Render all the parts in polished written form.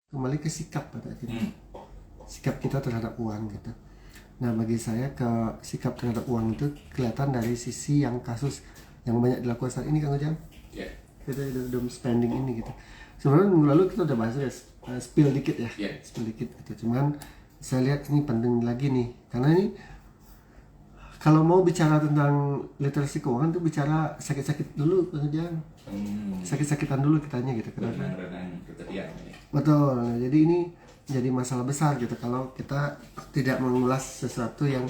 kembali ke sikap pada akhirnya. Sikap kita terhadap uang gitu. Nah bagi saya sikap terhadap uang itu kelihatan dari sisi yang kasus yang banyak dilakukan saat ini, Kang Ujang. Kita udah spending ini gitu. Sebenarnya minggu lalu kita udah bahas ya, spill dikit ya, spill dikit gitu. Cuman saya lihat ini penting lagi nih, karena ini kalau mau bicara tentang literasi keuangan tuh bicara sakit-sakit dulu, Kang Ujang. Sakit-sakitan dulu kitanya gitu. Betul. Nah, jadi ini jadi masalah besar gitu kalau kita tidak mengulas sesuatu yang,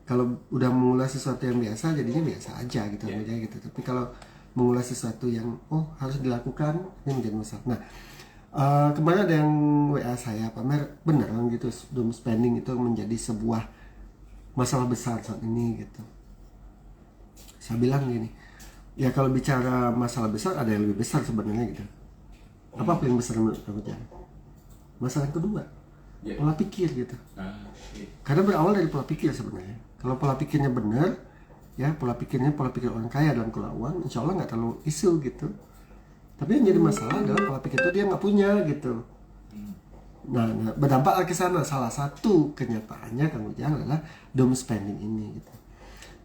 kalau udah mengulas sesuatu yang biasa jadinya biasa aja gitu aja gitu. Tapi kalau mengulas sesuatu yang harus dilakukan, ini menjadi masalah. Nah kemarin ada yang WA saya, Pak Mer, beneran gitu doom spending itu menjadi sebuah masalah besar saat ini gitu. Saya bilang gini, ya kalau bicara masalah besar ada yang lebih besar sebenarnya gitu. Apa paling besar menurut kamu? Masalah yang kedua, pola pikir gitu. Karena berawal dari pola pikir sebenarnya. Kalau pola pikirnya benar, ya pola pikir orang kaya dalam kelola uang, insya Allah nggak terlalu isu gitu. Tapi yang jadi masalah adalah pola pikir itu dia nggak punya gitu. Nah berdampak ke sana. Salah satu kenyataannya Kang Ujang adalah doom spending ini gitu.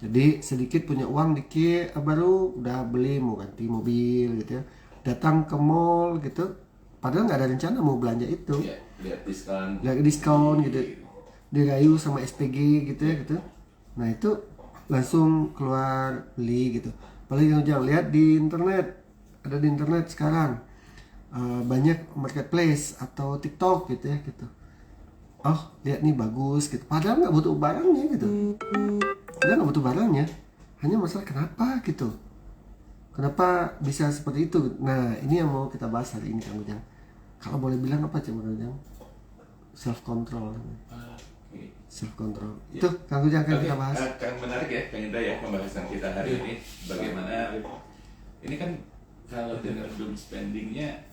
Jadi sedikit punya uang dikit baru udah beli, mau ganti mobil gitu ya, datang ke mall gitu, padahal nggak ada rencana mau belanja itu, lihat diskon gitu, dirayu sama SPG gitu ya gitu. Nah itu langsung keluar beli gitu. Apalagi jangan lihat di internet, ada di internet sekarang banyak marketplace atau TikTok gitu ya gitu. Lihat nih bagus gitu, padahal nggak butuh barangnya gitu. Padahal nggak butuh barangnya, hanya masalah kenapa gitu. Kenapa bisa seperti itu? Nah ini yang mau kita bahas hari ini, Kang Ujang. Kalau boleh bilang apa coba, Kang Ujang? Self control. Self control. Itu Kang Ujang akan kita bahas. Kan menarik ya, Kang Indra ya, pembahasan kita hari ini. Bagaimana ini kan kalau dengan doom spendingnya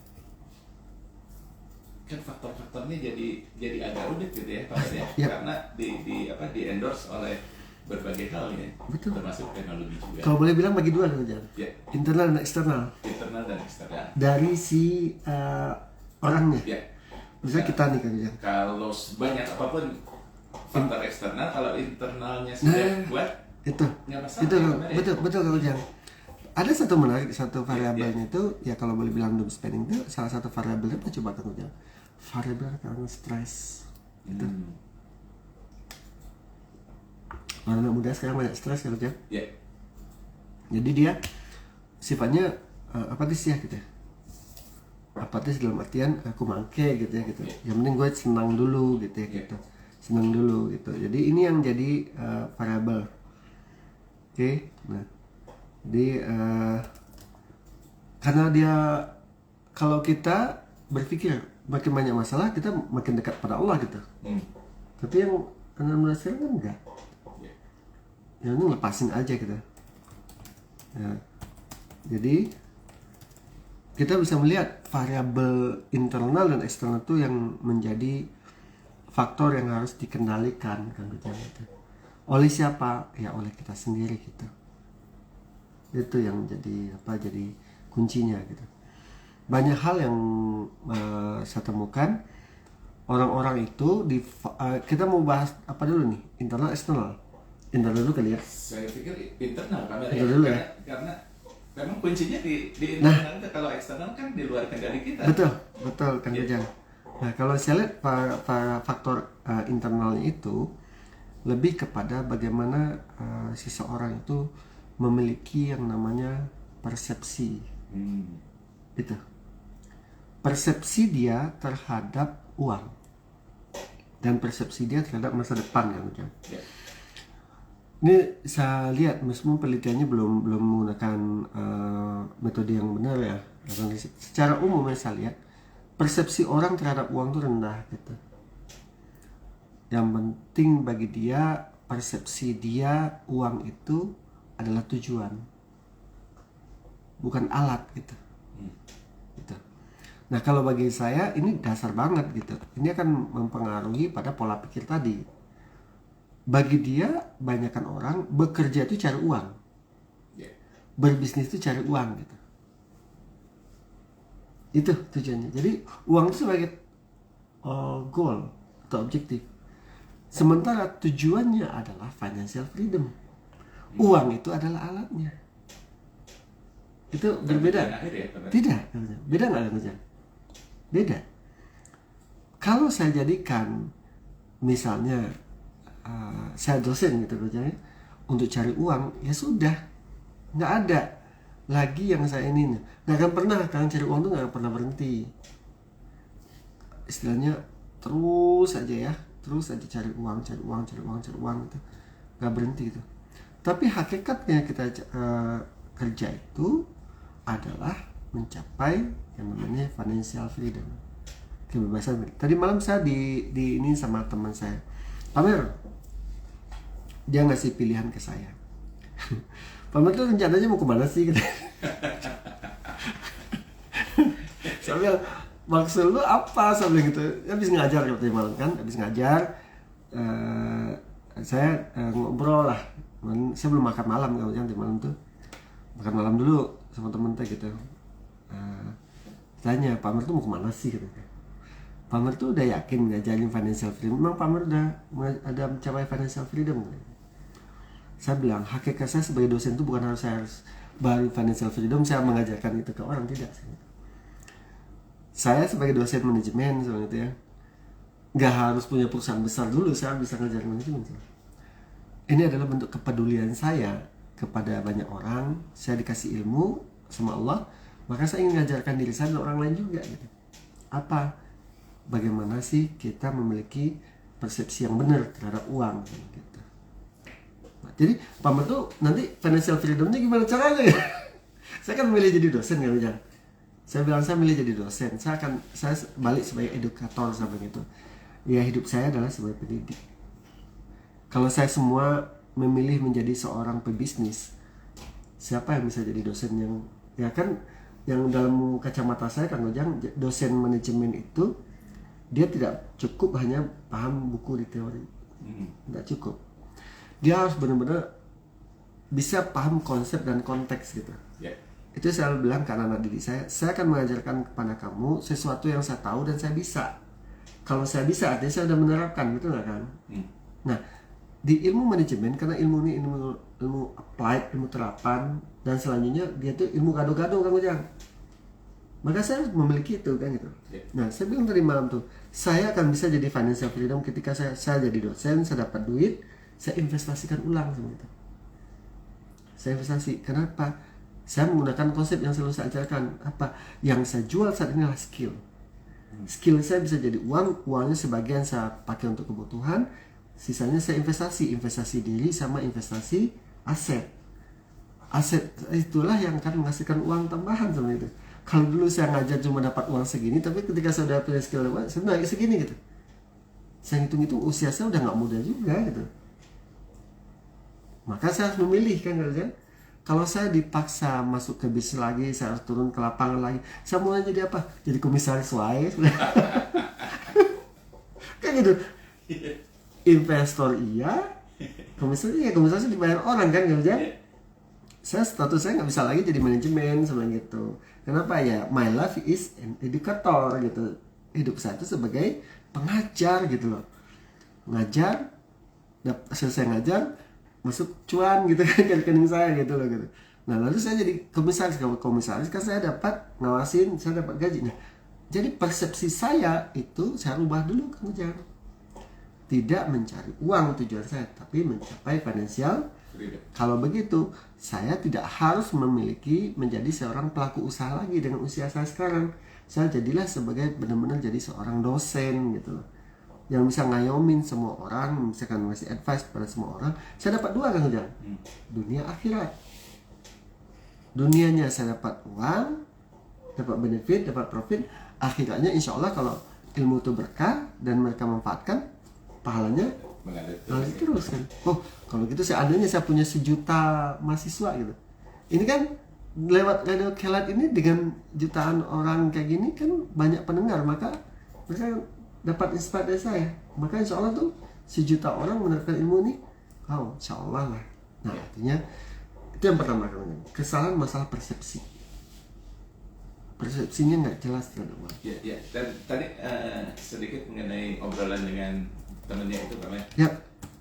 kan faktor-faktornya jadi agak unik gitu ya, Pak ya. Karena di endorse oleh berbagai hal ya. Betul. Termasuk teknologi juga. Kalau boleh bilang bagi dua, Kang Ujang. Internal dan eksternal. Dari si orangnya. Misalnya kita nih, Kang Ujang. Kalau sebanyak apapun faktor eksternal, kalau internalnya sudah kuat, itu betul Kang Ujang. Ada satu variabelnya itu ya, kalau boleh bilang doom spending itu salah satu variabelnya apa coba, Kang Ujang? Variabel karena stres itu. Anak muda sekarang banyak stres, Kang Ujang. Jadi dia sifatnya apatis ya gitu. Apatis dalam artian aku mangke gitu ya gitu. Yang penting gue senang dulu gitu ya gitu. Senang dulu gitu. Jadi ini yang jadi variabel. Oke. Nah, jadi karena dia, kalau kita berpikir makin banyak masalah kita makin dekat pada Allah gitu. Tapi yang anak muda sekarang kan enggak. Yang ini lepasin aja gitu. Ya. Jadi kita bisa melihat variabel internal dan eksternal itu yang menjadi faktor yang harus dikendalikan, kan gitu. Oleh siapa? Ya oleh kita sendiri gitu. Itu yang jadi kuncinya gitu. Banyak hal yang saya temukan orang-orang itu kita mau bahas apa dulu nih? Internal eksternal. Internal dulu kali ya. Saya pikir internal ya. Karena memang kuncinya di internal. Kalau eksternal kan di luar kendali kita. Betul Kang Ujang. Nah kalau saya lihat faktor internalnya itu lebih kepada bagaimana seseorang itu memiliki yang namanya persepsi. Itu persepsi dia terhadap uang dan persepsi dia terhadap masa depan, Kang Ujang. Ini saya lihat meskipun penelitiannya belum menggunakan metode yang benar ya. Secara umum saya lihat persepsi orang terhadap uang itu rendah gitu. Yang penting bagi dia, persepsi dia uang itu adalah tujuan, bukan alat gitu. Gitu. Nah kalau bagi saya ini dasar banget gitu. Ini akan mempengaruhi pada pola pikir tadi. Bagi dia, banyakkan orang bekerja itu cari uang, berbisnis itu cari uang gitu. Itu tujuannya. Jadi uang itu sebagai goal atau objektif. Sementara tujuannya adalah financial freedom. Uang itu adalah alatnya. Itu berbeda. Tidak, beda nggak kerja? Beda. Kalau saya jadikan misalnya saya dosen gitu kerjanya untuk cari uang, ya sudah, nggak ada lagi yang saya ini nggak akan pernah, kan cari uang tuh nggak akan pernah berhenti. Istilahnya terus aja ya, terus aja cari uang gitu, nggak berhenti gitu. Tapi hakikatnya kita kerja itu adalah mencapai yang namanya financial freedom, kebebasan. Tadi malam saya di ini sama teman saya, Pamer, dia ngasih pilihan ke saya. Pamer tuh rencananya mau kemana sih? Saya bilang, maksud lu apa? Saya bilang gitu. Habis ngajar tadi malam kan, habis ngajar saya ngobrol lah. Saya belum makan malam kan, di malam tuh makan malam dulu sama temen teh gitu. Tanya, Pamer tuh mau kemana sih? Gitu. Pamer tuh udah yakin ngajarin financial freedom. Memang Pamer udah ada mencapai financial freedom. Saya bilang, hakikat saya sebagai dosen tuh bukan saya harus baru financial freedom saya mengajarkan itu ke orang, tidak. Saya sebagai dosen manajemen seperti itu ya, nggak harus punya perusahaan besar dulu saya bisa ngajarin manajemen. Ini adalah bentuk kepedulian saya kepada banyak orang. Saya dikasih ilmu sama Allah, maka saya ingin mengajarkan diri saya dan orang lain juga gitu. Apa? Bagaimana sih kita memiliki persepsi yang benar terhadap uang gitu. Nah, jadi Pamer tuh nanti financial freedomnya gimana caranya ya? Saya kan memilih jadi dosen kan, Ujang. Saya bilang saya milih jadi dosen. Saya balik sebagai edukator sampai gitu. Ya hidup saya adalah sebagai pendidik. Kalau saya semua memilih menjadi seorang pebisnis, siapa yang bisa jadi dosen yang ya kan, yang dalam kacamata saya kan Ujang, dosen manajemen itu dia tidak cukup hanya paham buku di teori, tidak cukup. Dia harus benar-benar bisa paham konsep dan konteks gitu. Yeah. Itu saya selalu bilang ke anak-anak didik saya akan mengajarkan kepada kamu sesuatu yang saya tahu dan saya bisa. Kalau saya bisa, artinya saya sudah menerapkan, betul nggak kan? Nah, di ilmu manajemen, karena ilmu ini ilmu applied, ilmu terapan, dan selanjutnya dia tuh ilmu gado-gado kan Ujang. Maka saya harus memiliki itu kan gitu. Nah, saya bilang tadi malam tuh, saya akan bisa jadi financial freedom ketika saya jadi dosen, saya dapat duit, saya investasikan ulang sama itu. Saya investasi. Kenapa? Saya menggunakan konsep yang selalu saya ajarkan. Apa? Yang saya jual saat ini adalah skill. Skill saya bisa jadi uang, uangnya sebagian saya pakai untuk kebutuhan, sisanya saya investasi diri sama investasi aset. Aset itulah yang akan menghasilkan uang tambahan sama itu. Kalau dulu saya ngajar cuma dapat uang segini, tapi ketika saya udah punya skill lewat, saya naik segini gitu. Saya hitung-hitung usia saya udah nggak muda juga gitu. Maka saya harus memilih kan kerjaan. Kalau saya dipaksa masuk ke bisnis lagi, saya harus turun ke lapangan lagi. Saya mulai jadi apa? Jadi komisaris wae. Kan gitu. Investor iya, komisaris dibayar orang kan kerjaan. Status saya nggak bisa lagi jadi manajemen seperti gitu. Kenapa ya? My life is an educator gitu. Hidup saya itu sebagai pengajar gitu loh. Ngajar, selesai ngajar, masuk cuan gitu kan ke rekening saya gitu loh gitu. Nah lalu saya jadi komisaris. Kalau komisaris kan saya dapat ngawasin, saya dapat gaji. Nah, jadi persepsi saya itu saya rubah dulu kan Ujang. Tidak mencari uang tujuan saya, tapi mencapai financial. Kalau begitu, saya tidak harus menjadi seorang pelaku usaha lagi dengan usia saya sekarang. Saya jadilah sebagai benar-benar jadi seorang dosen gitu loh, yang bisa ngayomin semua orang, misalkan ngasih advice pada semua orang. Saya dapat dua kan Ujang, dunia akhirat. Dunianya saya dapat uang, dapat benefit, dapat profit. Akhiratnya insya Allah kalau ilmu itu berkah dan mereka manfaatkan, pahalanya mengalir terus kan. Oh kalau gitu seandainya saya punya 1 juta mahasiswa gitu, ini kan lewat Radio Kelat ini dengan jutaan orang kayak gini kan banyak pendengar, maka mereka dapat inspirasi dari saya. Maka insya Allah tuh 1 juta orang menerapkan ilmu ini, insya Allah lah. Nah artinya itu yang pertama kan, kesalahan masalah persepsinya nggak jelas terhadap uang. Ya. Dan tadi sedikit mengenai obrolan dengan temennya itu Pak Mel. Ya.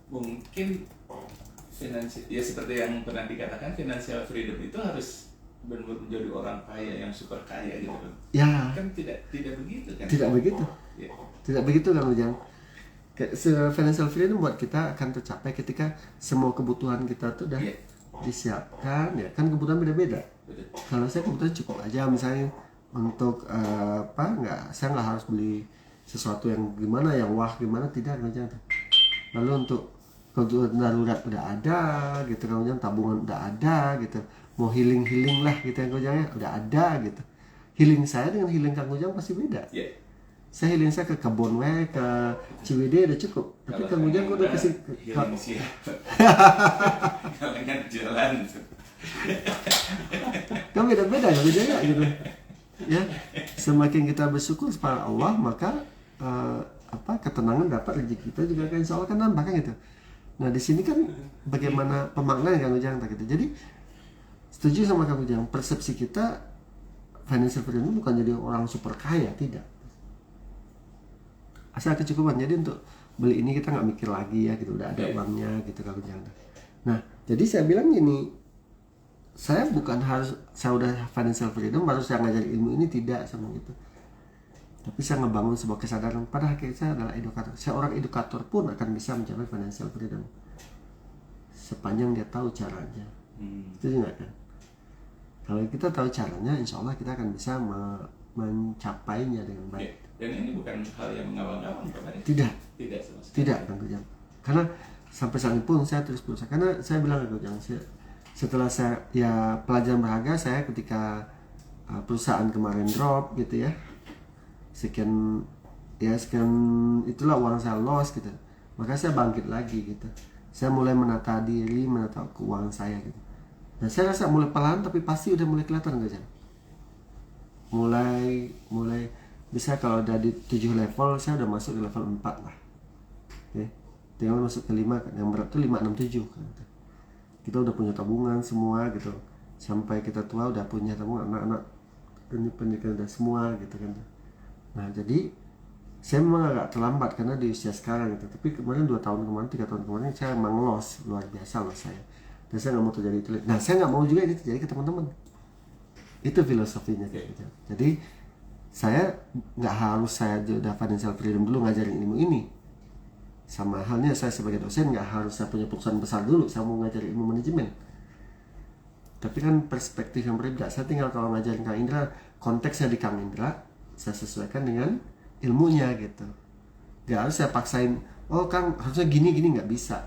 Mungkin ya seperti yang pernah dikatakan, financial freedom itu harus benar-benar menjadi orang kaya yang super kaya gitu kan. Ya. Kan tidak begitu kan. Tidak begitu. Ya. Tidak begitu Kang Ujang. Financial freedom buat kita akan tercapai ketika semua kebutuhan kita tuh udah disiapkan ya. Kan kebutuhan beda-beda. Betul. Kalau saya kebutuhan cukup aja misalnya untuk saya nggak harus beli sesuatu yang gimana, yang wah gimana, tidak Kang Ujang. Lalu untuk kebutuhan darurat udah ada gitu Kang Ujang, tabungan udah ada gitu, mau healing lah gitu Kang Ujang ya udah ada gitu. Healing saya dengan healing Kang Ujang pasti beda. Saya healing saya ke Kebon ke Ciwidey udah cukup, tapi Kang Ujang kok udah kasih healing siapa? Kalangan jalan kan beda-beda Kang Ujang ya gitu ya. Semakin kita bersyukur kepada Allah, maka ketenangan dapat, rezeki kita juga kan insya Allah kan nambah kan gitu. Nah di sini kan bagaimana pemaknaan Kang Ujang gitu. Jadi setuju sama Kang Ujang, persepsi kita financial freedom bukan jadi orang super kaya, tidak. Asal kecukupan, jadi untuk beli ini kita nggak mikir lagi ya gitu, udah ada uangnya gitu Kang Ujang. Nah jadi saya bilang gini, saya bukan harus saya udah financial freedom baru saya ngajarin ilmu ini, tidak sama gitu. Tapi saya ngebangun sebuah kesadaran, pada akhirnya saya adalah edukator. Saya orang edukator pun akan bisa mencapai financial freedom sepanjang dia tahu caranya. Setuju nggak kan? Kalau kita tahu caranya, insya Allah kita akan bisa mencapainya dengan baik. Dan ini bukan hal yang mengawang-awang Pak. Tidak. Tidak sama sekali. Tidak Kang Ujang. Karena sampai saat ini pun saya terus berusaha. Karena saya bilang Kang Ujang, setelah saya pelajaran berharga saya ketika perusahaan kemarin drop gitu ya, sekian itulah uang saya loss gitu, maka saya bangkit lagi gitu. Saya mulai menata diri, menata keuangan saya gitu. Nah saya rasa mulai pelan tapi pasti udah mulai kelihatan Kang Ujang. Mulai bisa kalau udah di 7 level, saya udah masuk di level 4 lah. Oke. Tinggal masuk ke 5, yang berat tuh 5, 6, 7 kan. Kita udah punya tabungan semua gitu. Sampai kita tua udah punya tabungan, anak-anak ini pendidikan udah semua gitu kan. Nah, jadi saya memang agak terlambat karena di usia sekarang gitu. Tapi kemarin 2 tahun kemarin, 3 tahun kemarin saya emang loss, luar biasa loh saya. Dan saya nggak mau terjadi itu. Nah, saya nggak mau juga ini terjadi ke teman-teman. Itu filosofinya gitu. Jadi saya nggak harus saya udah financial freedom dulu ngajarin ilmu ini. Sama halnya saya sebagai dosen nggak harus saya punya perusahaan besar dulu saya mau ngajarin ilmu manajemen. Tapi kan perspektif yang berbeda. Saya tinggal kalau ngajarin Kang Indra, konteksnya di Kang Indra, saya sesuaikan dengan ilmunya gitu. Nggak harus saya paksain, oh Kang harusnya gini nggak bisa.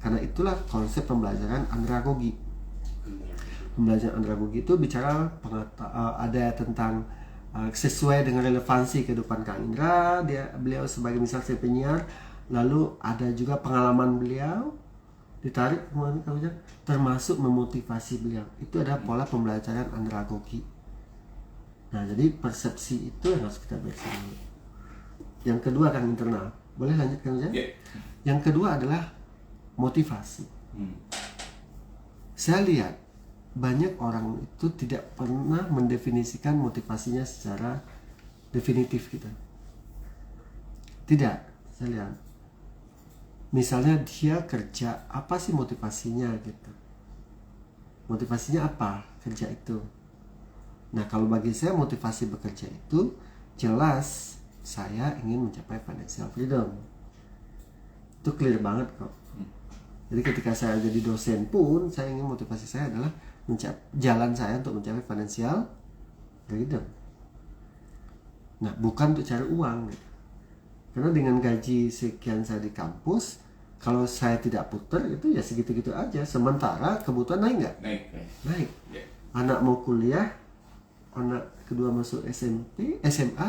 Karena itulah konsep pembelajaran andragogi. Pembelajaran andragogi itu bicara ada tentang sesuai dengan relevansi kehidupan Kang Indra, beliau sebagai misalnya penyiar, lalu ada juga pengalaman beliau ditarik kemana Kang Ujang, termasuk memotivasi beliau. Itu adalah pola pembelajaran andragogi. Nah jadi persepsi itu yang harus kita baca dulu. Yang kedua Kang internal, boleh lanjut Kang Ujang? Yang kedua adalah motivasi. Saya lihat banyak orang itu tidak pernah mendefinisikan motivasinya secara definitif gitu. Tidak, saya lihat. Misalnya dia kerja, apa sih motivasinya gitu? Motivasinya apa kerja itu? Nah kalau bagi saya motivasi bekerja itu jelas saya ingin mencapai financial freedom. Itu clear banget kok. Jadi ketika saya jadi dosen pun saya ingin motivasi saya adalah jalan saya untuk mencapai financial freedom. Nah, bukan untuk cari uang gitu. Karena dengan gaji sekian saya di kampus, kalau saya tidak putar itu ya segitu-gitu aja. Sementara kebutuhan naik nggak? Naik. Anak mau kuliah, anak kedua masuk SMP, SMA,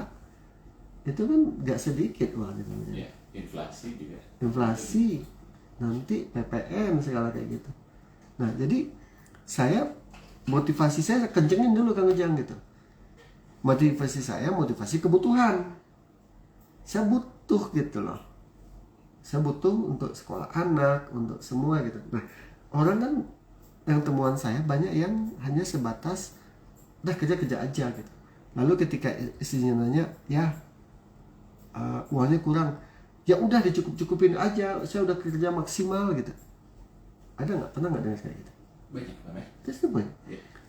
itu kan nggak sedikit uangnya. Inflasi juga. Inflasi, nanti PPN segala kayak gitu. Nah, jadi saya motivasi saya kencengin dulu Kang Ujang gitu. Motivasi saya motivasi kebutuhan. Saya butuh gitu loh. Saya butuh untuk sekolah anak, untuk semua gitu. Nah, orang kan yang temuan saya banyak yang hanya sebatas udah kerja aja gitu. Lalu ketika istrinya nanya, ya uangnya kurang, ya udah dicukup-cukupin aja, saya udah kerja maksimal gitu. Ada nggak, pernah nggak dengar kayak gitu? Banyak banget. Terus banyak.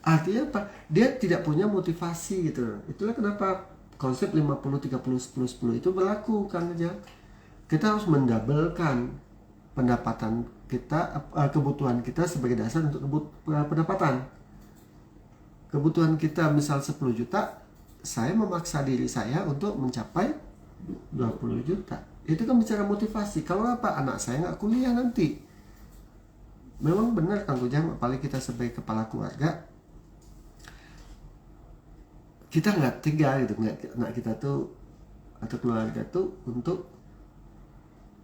Artinya apa? Dia tidak punya motivasi gitu. Itulah kenapa konsep 50-30-10-10 itu berlaku, Kang Ujang. Kita harus mendabelkan pendapatan kita, kebutuhan kita sebagai dasar untuk pendapatan. Kebutuhan kita misal 10 juta, saya memaksa diri saya untuk mencapai 20 juta. Itu kan bicara motivasi. Kalau apa? Anak saya nggak kuliah nanti. Memang benar Kang Ujang, apalagi kita sebagai kepala keluarga, kita nggak tega gitu, anak kita tuh atau keluarga tuh untuk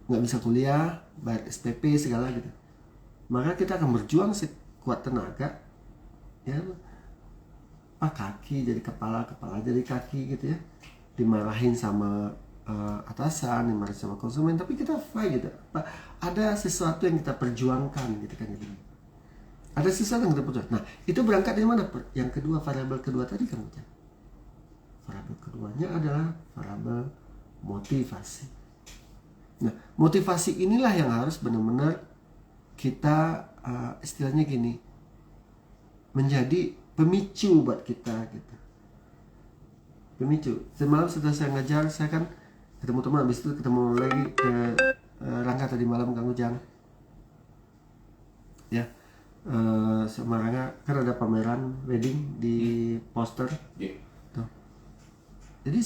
nggak bisa kuliah, bayar SPP segala gitu. Maka kita akan berjuang sekuat tenaga, ya, kaki jadi kepala jadi kaki gitu ya, dimarahin sama atasan, dimarahin sama konsumen, tapi kita fight gitu. Ada sesuatu yang kita perjuangkan gitu kan, gitu. Ada sesuatu yang kita perjuangkan. Nah, itu berangkat dari mana? Yang kedua, variabel kedua tadi kan, variabel keduanya adalah variabel motivasi. Nah, motivasi inilah yang harus benar-benar kita istilahnya gini, menjadi pemicu buat kita gitu. Pemicu. Semalam setelah saya ngajar, saya kan ketemu teman, habis itu ketemu lagi ke Rangga tadi malam, Kang Ujang. Ya, sama Rangga kan ada pameran wedding di poster. Tuh. Jadi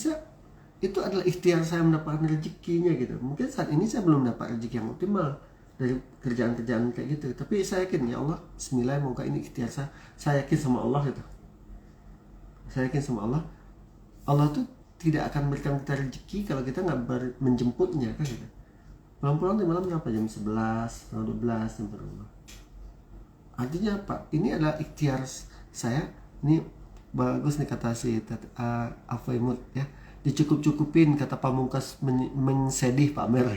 itu adalah ikhtiar saya mendapatkan rezekinya gitu. Mungkin saat ini saya belum dapat rezeki yang optimal dari kerjaan-kerjaan kayak gitu. Tapi saya yakin, ya Allah, bismillah, moga ini ikhtiar saya. Saya yakin sama Allah gitu. Saya yakin sama Allah. Allah tuh tidak akan memberikan kita rezeki kalau kita nggak menjemputnya kan gitu. Pulang-pulang di malam berapa? Jam 11, jam 12 sampai rumah. Artinya apa? Ini adalah ikhtiar saya. Ini bagus nih kata si Afaimut ya. Dicukup-cukupin, kata Pamungkas mensedih pamer.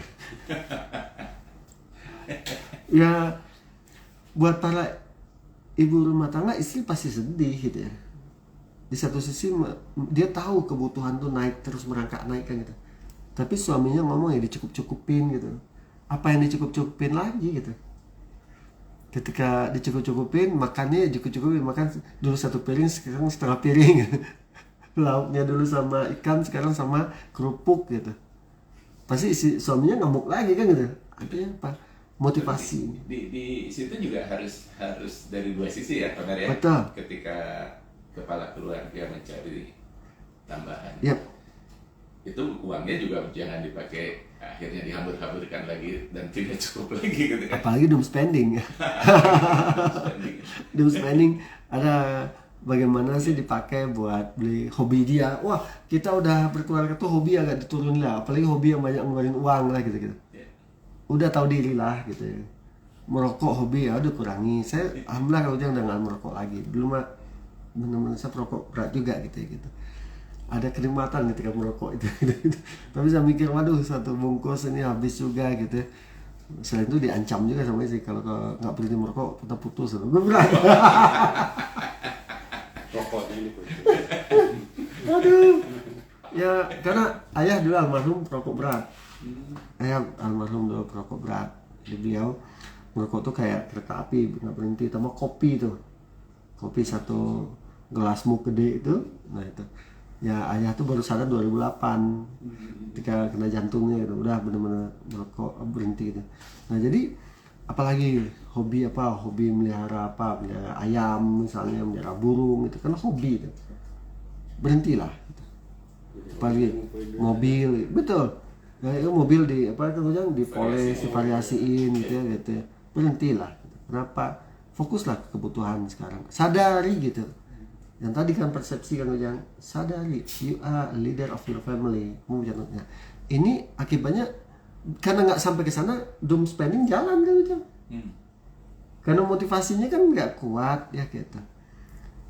Ya, buat para ibu rumah tangga, istri pasti sedih gitu ya. Di satu sisi dia tahu kebutuhan tuh naik terus, merangkak naik kan gitu. Tapi suaminya ngomong ya dicukup-cukupin gitu. Apa yang dicukup-cukupin lagi gitu. Ketika dicukup-cukupin, makannya cukup-cukupin, makan dulu satu piring, sekarang setengah piring gitu. Lauknya dulu sama ikan, sekarang sama kerupuk gitu. Pasti suaminya ngamuk lagi kan gitu. Artinya apa? Motivasi. Di situ juga harus dari dua sisi ya, Pak ya. Betul. Ketika kepala keluarga mencari tambahan. Yep. Itu uangnya juga jangan dipakai akhirnya dihambur-hamburkan lagi dan tidak cukup lagi gitu kan. Apalagi doom spending. Doom spending ada bagaimana sih dipakai buat beli hobi dia. Wah, kita udah berkeluarga tuh hobi agak diturunin lah, apalagi hobi yang banyak ngeluarin uang lah gitu-gitu. Udah tahu diri lah gitu ya. Merokok hobi ya udah kurangi. Saya alhamdulillah kalau jangan nggak merokok lagi. Dulu mah benar-benar saya perokok berat juga gitu ya gitu. Ada kenikmatan ketika merokok itu gitu. Tapi saya mikir, waduh, satu bungkus ini habis juga gitu. Selain itu diancam juga sama istri, kalau nggak berhenti merokok kita putus. Berat. Rokoknya ini. Aduh. Ya karena ayah dulu almarhum perokok berat. Ayah almarhum dulu perokok berat. Jadi beliau merokok tuh kayak kereta api, nggak berhenti. Tambah kopi tuh. Kopi satu gelasmu gede itu. Nah itu. Ya ayah tuh baru sadar 2008 ketika kena jantungnya gitu, udah benar-benar merokok berhenti gitu. Nah jadi apalagi hobi melihara ayam misalnya, melihara burung itu kan hobi gitu. Berhentilah gitu. Apalagi mobil, betul. Nah itu mobil dipoles, divariasiin gitu ya gitu. Berhentilah gitu. Kenapa? Fokuslah ke kebutuhan sekarang. Sadari gitu. Yang tadi kan persepsi kan yang sadari, you are a leader of your family. Ini akibatnya karena nggak sampai ke sana, doom spending jalan kan Ujang. Karena motivasinya kan nggak kuat ya gitu.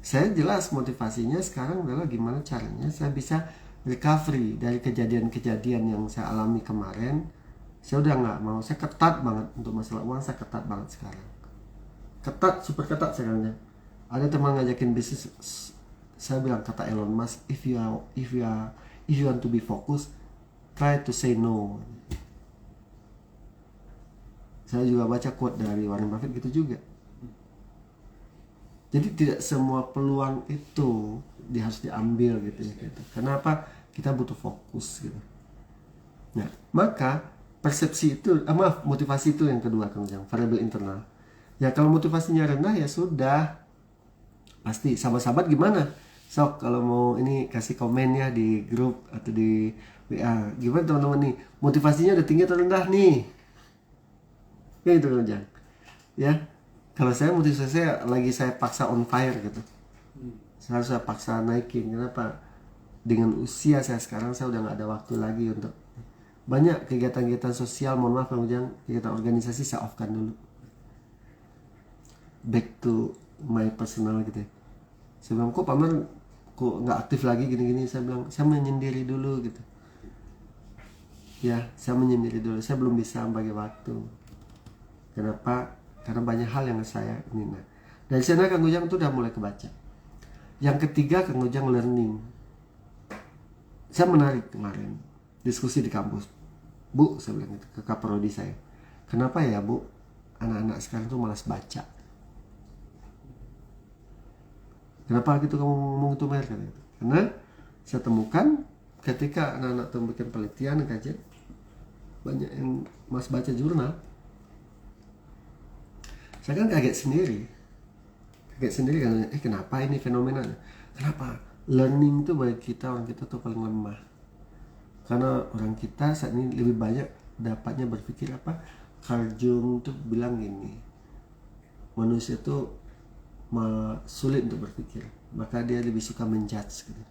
Saya jelas motivasinya sekarang adalah gimana caranya saya bisa recovery dari kejadian-kejadian yang saya alami kemarin. Saya udah nggak mau, saya ketat banget untuk masalah uang, saya ketat banget sekarang. Ketat, super ketat sekarang. Ada teman ngajakin bisnis, saya bilang kata Elon Musk, if you want to be focused, try to say no. Saya juga baca quote dari Warren Buffett gitu juga. Jadi tidak semua peluang itu harus diambil gitu ya. Gitu. Kenapa? Kita butuh fokus gitu. Nah, maka persepsi itu, motivasi itu yang kedua Kang Ujang, variabel internal. Ya kalau motivasinya rendah ya sudah, pasti sahabat-sahabat gimana? Sok kalau mau ini kasih komen ya di grup atau di WA. Gimana teman-teman nih? Motivasinya udah tinggi atau rendah nih? Ya itu Kang Ujang. Ya. Kalau saya motivasi saya lagi saya paksa on fire gitu. Saya paksa naikin. Kenapa? Dengan usia saya sekarang saya udah nggak ada waktu lagi untuk banyak kegiatan-kegiatan sosial. Mohon maaf Kang Ujang, kegiatan organisasi saya off kan dulu. Back to my personal gitu ya. Saya bilang kok Pamer kok nggak aktif lagi gini-gini. Saya bilang saya menyendiri dulu gitu. Ya saya menyendiri dulu. Saya belum bisa bagi waktu. Kenapa? Karena banyak hal yang saya ini. Nah, dari sana Kang Ujang tuh udah mulai kebaca. Yang ketiga Kang Ujang learning. Saya menarik kemarin diskusi di kampus. Bu, saya bilang gitu ke kaprodi saya. Kenapa ya Bu, anak-anak sekarang tuh malas baca? Kenapa gitu kamu ngomong itu Mer? Karena saya temukan ketika anak-anak tuh bikin penelitian kajian, banyak yang malas baca jurnal. Saya kan kaget sendiri kan, kenapa ini fenomena? Kenapa? Learning itu bagi kita, orang kita tuh paling lemah. Karena orang kita saat ini lebih banyak dapatnya berpikir apa? Carl Jung tuh bilang gini, manusia tuh sulit untuk berpikir, maka dia lebih suka menjudge gitu.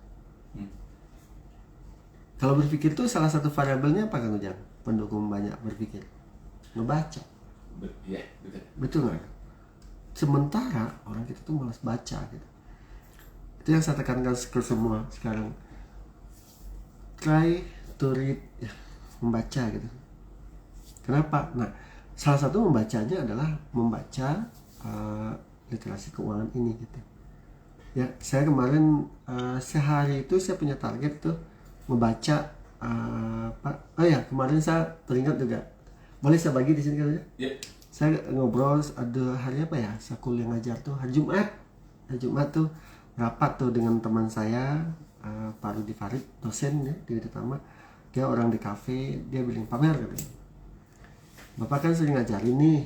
Kalau berpikir tuh salah satu variabelnya apa Kang Ujang? Pendukung banyak berpikir, ngebaca. Ya, betul nggak? Sementara orang kita tuh malas baca gitu. Itu yang saya tekankan ke semua sekarang. Try to read, ya, membaca gitu. Kenapa? Nah, salah satu membacanya adalah membaca literasi keuangan ini gitu. Ya, saya kemarin sehari itu saya punya target tuh membaca kemarin saya teringat juga. Boleh saya bagi di sini kan ya? Yeah. Saya ngobrol ada hari apa ya? Saya kuliah ngajar tuh hari Jumat. Hari Jumat tuh rapat tuh dengan teman saya Pak Rudi Farid, dosen ya di Utama. Dia orang di kafe, dia bilang Pamer katanya. Bapak kan sering ngajarin nih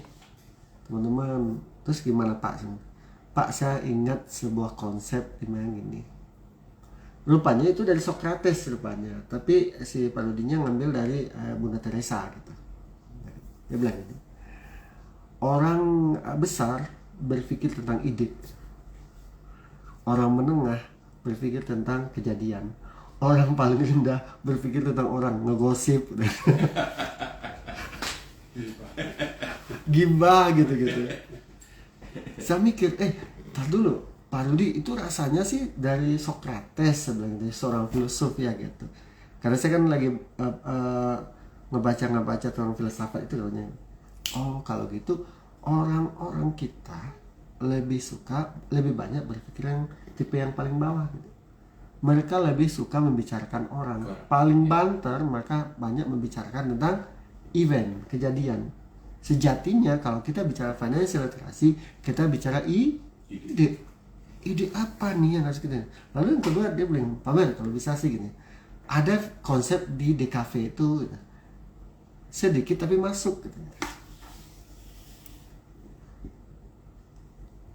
teman-teman. Terus gimana Pak? Pak, saya ingat sebuah konsep dimana gini. Rupanya itu dari Socrates rupanya, tapi si Pak Rudinya ngambil dari Bunda Teresa gitu. Dia bilang ini, orang besar berpikir tentang ide, orang menengah berpikir tentang kejadian, orang paling rendah berpikir tentang orang, ngegosip, gibah gitu. Saya mikir, tar dulu, Pak Rudi itu rasanya sih dari Socrates sebenarnya, dari seorang filsuf ya gitu. Karena saya kan lagi ngebaca tentang filsafat itu namanya. Oh kalau gitu orang-orang kita lebih banyak berpikir yang tipe yang paling bawah gitu. Mereka lebih suka membicarakan orang. Paling banter mereka banyak membicarakan tentang event, kejadian. Sejatinya kalau kita bicara financial literasi, kita bicara ide apa nih yang harus kita. Lalu yang kedua dia bilang, Pamer kalau bisa sih gini, ada konsep di DKV itu gitu. Sedikit tapi masuk gitu.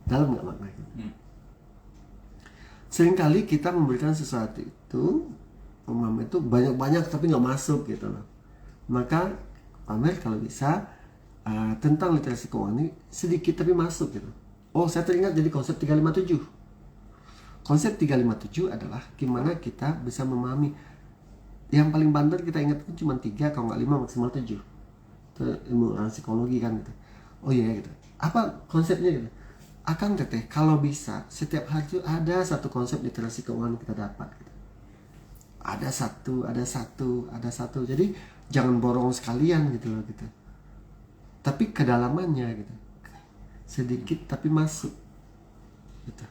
Dalam nggak maknanya? Seringkali kita memberikan sesuatu itu pemahaman itu banyak-banyak tapi nggak masuk gitu loh. Maka Pamer kalau bisa tentang literasi keuangan ini sedikit tapi masuk gitu. Oh saya teringat jadi konsep 357. Konsep 357 adalah gimana kita bisa memahami. Yang paling banter kita ingat kan cuma 3, kalau nggak 5 maksimal 7. Itu ilmu orang psikologi kan gitu. Oh iya gitu. Apa konsepnya gitu? Akang teteh kalau bisa setiap hari itu ada satu konsep literasi keuangan kita dapat gitu. Ada satu. Jadi jangan borong sekalian gitu loh gitu. Tapi kedalamannya gitu. Sedikit tapi masuk. Gitu.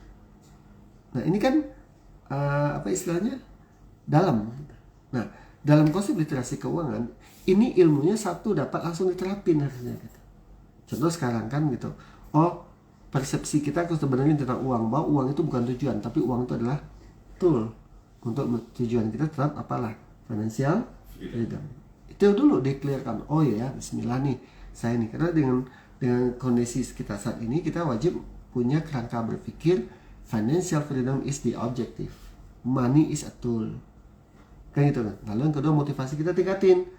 Nah, ini kan apa istilahnya? Dalam. Nah, dalam konsep literasi keuangan ini ilmunya satu dapat langsung diterapin harusnya gitu. Contoh sekarang kan gitu, persepsi kita sebenarnya tentang uang, bahwa uang itu bukan tujuan, tapi uang itu adalah tool untuk tujuan kita tetap apalah financial freedom. Itu dulu declarekan, oh ya bismillah nih saya nih, karena dengan kondisi kita saat ini kita wajib punya kerangka berpikir financial freedom is the objective, money is a tool, kan gitu kan. Lalu yang kedua, motivasi kita tingkatin.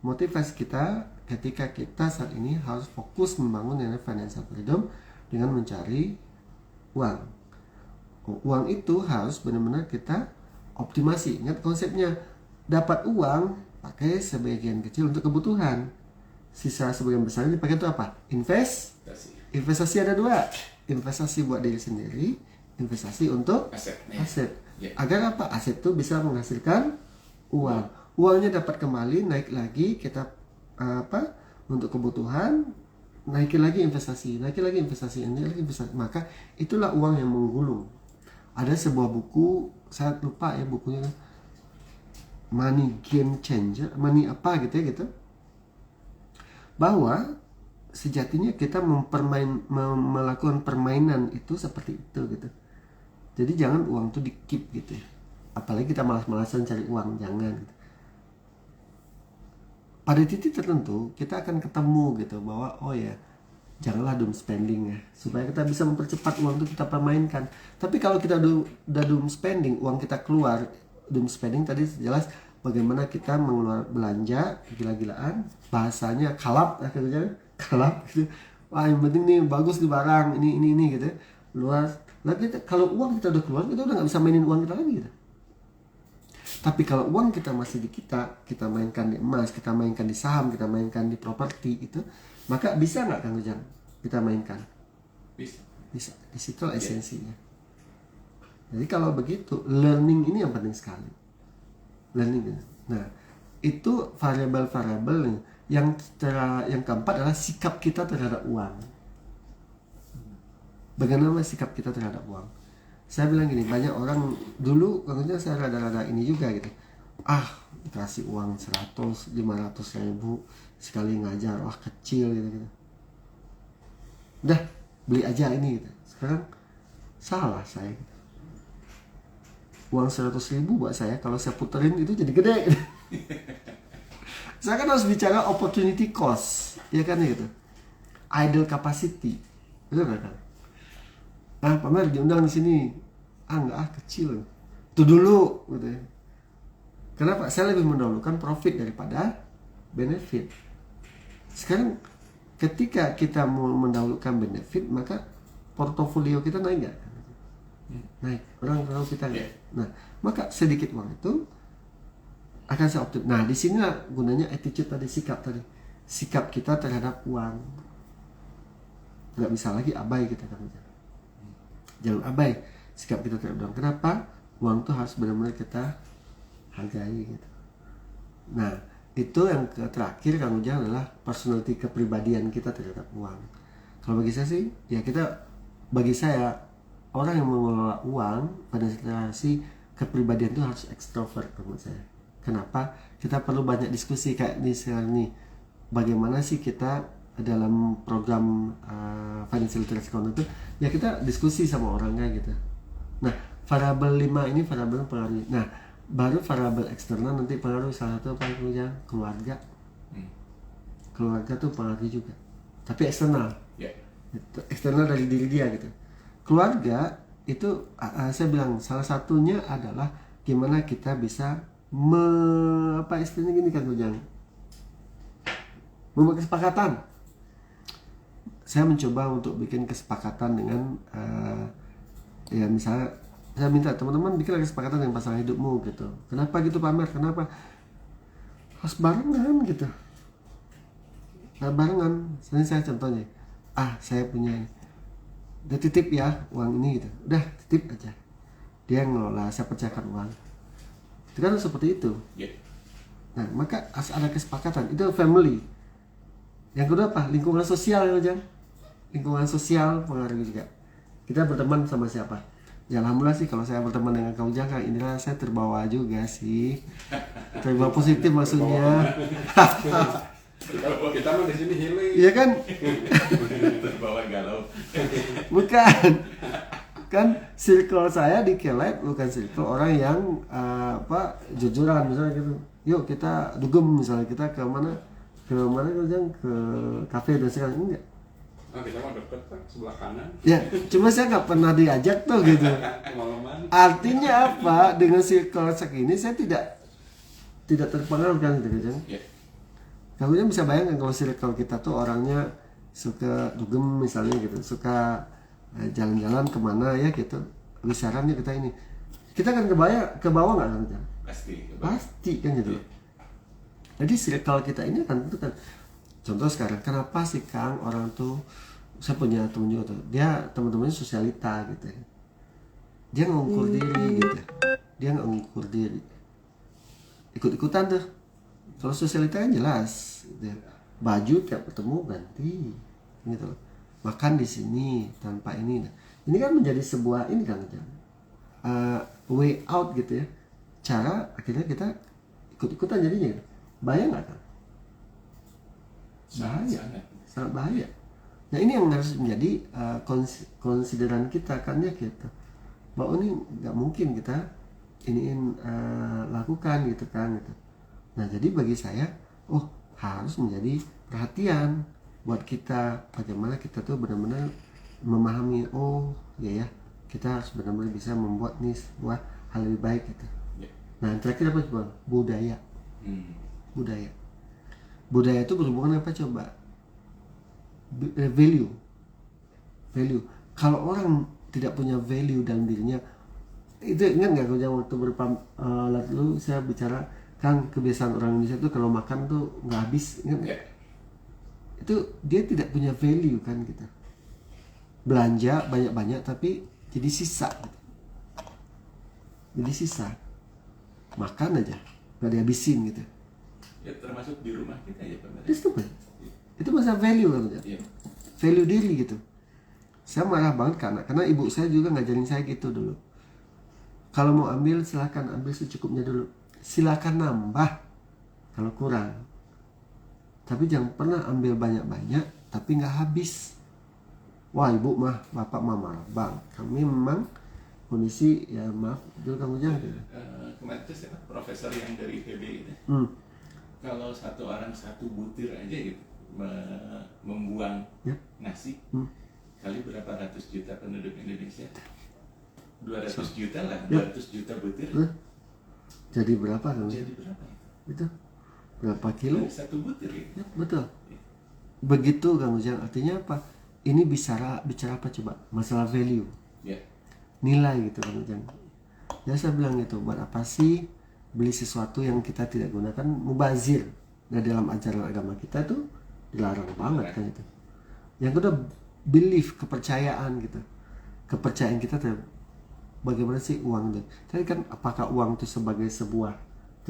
Motivasi kita ketika kita saat ini harus fokus membangun financial freedom dengan mencari uang. Uang itu harus benar-benar kita optimasi. Ingat konsepnya, dapat uang pakai sebagian kecil untuk kebutuhan, sisa sebagian besar dipakai untuk apa? Investasi ada dua, investasi buat diri sendiri, investasi untuk aset. Agar apa? Aset itu bisa menghasilkan uang. Uangnya dapat kembali, naik lagi, kita untuk kebutuhan, naikin lagi investasi, maka itulah uang yang menggulung. Ada sebuah buku, saya lupa ya bukunya, Money Game Changer, money apa gitu ya gitu, bahwa sejatinya kita melakukan permainan itu seperti itu gitu. Jadi jangan uang itu di keep gitu ya, apalagi kita malas-malasan cari uang, jangan gitu. Pada titik tertentu kita akan ketemu gitu bahwa oh ya, janganlah doom spending ya, supaya kita bisa mempercepat uang itu kita permainkan. Tapi kalau kita udah doom spending, uang kita keluar, doom spending tadi jelas bagaimana kita mengeluarkan belanja gila-gilaan, bahasanya kalap akhirnya, kalap gitu. Wah yang penting nih bagus di barang ini gitu luar. Lalu kalau uang kita udah keluar, kita udah nggak bisa mainin uang kita lagi gitu. Tapi kalau uang kita masih di kita mainkan di emas, kita mainkan di saham, kita mainkan di properti itu, maka bisa nggak Kang Ujang kita mainkan? Bisa. Di situ esensinya. Jadi kalau begitu, learning ini yang penting sekali. Learning. Nah, itu variabel-variabel yang keempat adalah sikap kita terhadap uang. Bagaimana sikap kita terhadap uang? Saya bilang gini, banyak orang dulu, contohnya saya rada-rada ini juga gitu. Dikasih uang 100, 500 ribu sekali ngajar, kecil gitu. Udah, beli aja ini gitu. Sekarang salah saya gitu. Uang 100 ribu buat saya, kalau saya puterin itu jadi gede gitu. Saya kan harus bicara opportunity cost, ya kan gitu. Idle capacity, betul kan? Pak Mer diundang di sini, enggak kecil, itu dulu, gitu ya. Kenapa? Saya lebih mendahulukan profit daripada benefit. Sekarang ketika kita mau mendahulukan benefit, maka portofolio kita naik nggak? Naik. Orang tahu kita nggak? Nah, maka sedikit uang itu akan saya optim. Nah, di sinilah gunanya attitude tadi, sikap kita terhadap uang. Nggak bisa lagi abai kita kan. Jangan abai sikap kita terhadap uang. Kenapa? Uang itu harus benar-benar kita hargai gitu. Nah, itu yang terakhir Kang Ujang adalah personality, kepribadian kita terhadap uang. Kalau bagi saya sih, bagi saya orang yang mengelola uang pada situasi kepribadian itu harus ekstrovert menurut saya. Kenapa? Kita perlu banyak diskusi kayak ini sekarang nih. Bagaimana sih kita dalam program financial literacy itu ya kita diskusi sama orangnya gitu. Nah, variabel 5 ini variabel pengaruh. Nah, baru variabel eksternal nanti pengaruh salah satu apa namanya keluarga. Keluarga tuh pengaruh juga. Tapi eksternal. Eksternal dari diri dia gitu. Keluarga itu saya bilang salah satunya adalah gimana kita bisa istilahnya gini kan Ujang. Membuat kesepakatan. Saya mencoba untuk bikin kesepakatan dengan misalnya saya minta teman-teman bikin kesepakatan dengan pasangan hidupmu gitu. Kenapa gitu Pak Mer? Kenapa? Harus barengan gitu. Barengan. Saya contohnya, saya punya, udah titip ya uang ini gitu. Udah titip aja. Dia ngelola, saya percayakan uang. Itu kan seperti itu. Nah, maka harus ada kesepakatan. Itu family. Yang kedua apa? Lingkungan sosial ya Jang. Lingkungan sosial pengaruh juga. Kita berteman sama siapa? Ya alhamdulillah sih kalau saya berteman dengan Kang Ujang, Kang Indra, saya terbawa juga sih. Terbawa positif maksudnya. Kita mah di sini healing. Iya kan? Terbawa galau. Bukan. Kan circle saya di Kelet bukan circle orang yang jujuran misalnya gitu. Yuk kita dugem misalnya, kita ke mana Kang Ujang, ke kafe dan sekarang enggak. Nah, kita mah deket kan sebelah kanan. Ya, cuma saya nggak pernah diajak tuh gitu. Kemalaman. Artinya apa? Dengan circle segini saya tidak terpengaruh kan gitu kan. Yeah. Kamu bisa bayangkan kalau circle kita tuh orangnya suka dugem misalnya gitu, suka jalan-jalan kemana ya gitu. Wisarannya kita ini. Kita kan ke bawah nggak kan? Pasti kan gitu. Yeah. Jadi circle kita ini kan itu kan. Contoh sekarang, kenapa sih Kang orang tuh, saya punya temen juga tuh, dia teman-temannya sosialita gitu ya. Dia nggak ngukur diri gitu, dia nggak ngukur diri, ikut-ikutan tuh. Kalau sosialita kan jelas, gitu ya. Baju tiap ketemu ganti, gitu loh. Makan di sini tanpa ini, nah. Ini kan menjadi sebuah ini kan, way out gitu ya. Cara akhirnya kita ikut-ikutan jadinya, gitu. Bayang nggak kan? Sangat bahaya. Nah ini yang harus menjadi konsideran kita kan ya gitu, bahwa ini nggak mungkin kita lakukan gitu kan gitu. Nah jadi bagi saya harus menjadi perhatian buat kita, bagaimana kita tuh benar-benar memahami ya kita harus benar-benar bisa membuat nih sebuah hal lebih baik gitu. Nah yang terakhir apa coba? Budaya itu berhubungan apa coba? Value. Kalau orang tidak punya value dalam dirinya, itu ingat nggak kalau waktu lalu saya bicara kan kebiasaan orang Indonesia itu kalau makan tuh nggak habis, ingat nggak? Itu dia tidak punya value kan gitu. Belanja banyak-banyak tapi jadi sisa. Jadi sisa. Makan aja nggak dihabisin gitu. Ya termasuk di rumah kita ya Pak. Itu masalah value kan ya. Value diri gitu. Saya marah banget karena ibu saya juga ngajarin saya gitu dulu. Kalau mau ambil silakan ambil secukupnya dulu. Silakan nambah kalau kurang. Tapi jangan pernah ambil banyak-banyak tapi nggak habis. Wah ibu mah, bapak mah marah bang. Kami memang kondisi ya maaf dulu kamu jangan. Kemarin itu saya profesor yang dari IPB itu. Kalau satu orang satu butir aja gitu membuang nasi kali berapa ratus juta penduduk Indonesia, 200 juta lah, 200 juta butir. Jadi berapa kan? Jadi berapa? Itu berapa kilo? Satu butir gitu. Ya, betul. Begitu Kang Ujang, artinya apa? Ini bicara apa coba? Masalah value. Nilai gitu Kang Ujang. Ya saya bilang gitu, buat apa sih beli sesuatu yang kita tidak gunakan, mubazir. Nah dalam ajaran agama kita tuh dilarang banget kan itu. Yang kedua belief, kepercayaan gitu. Kepercayaan kita terhadap bagaimana sih uang itu. Tadi kan apakah uang itu sebagai sebuah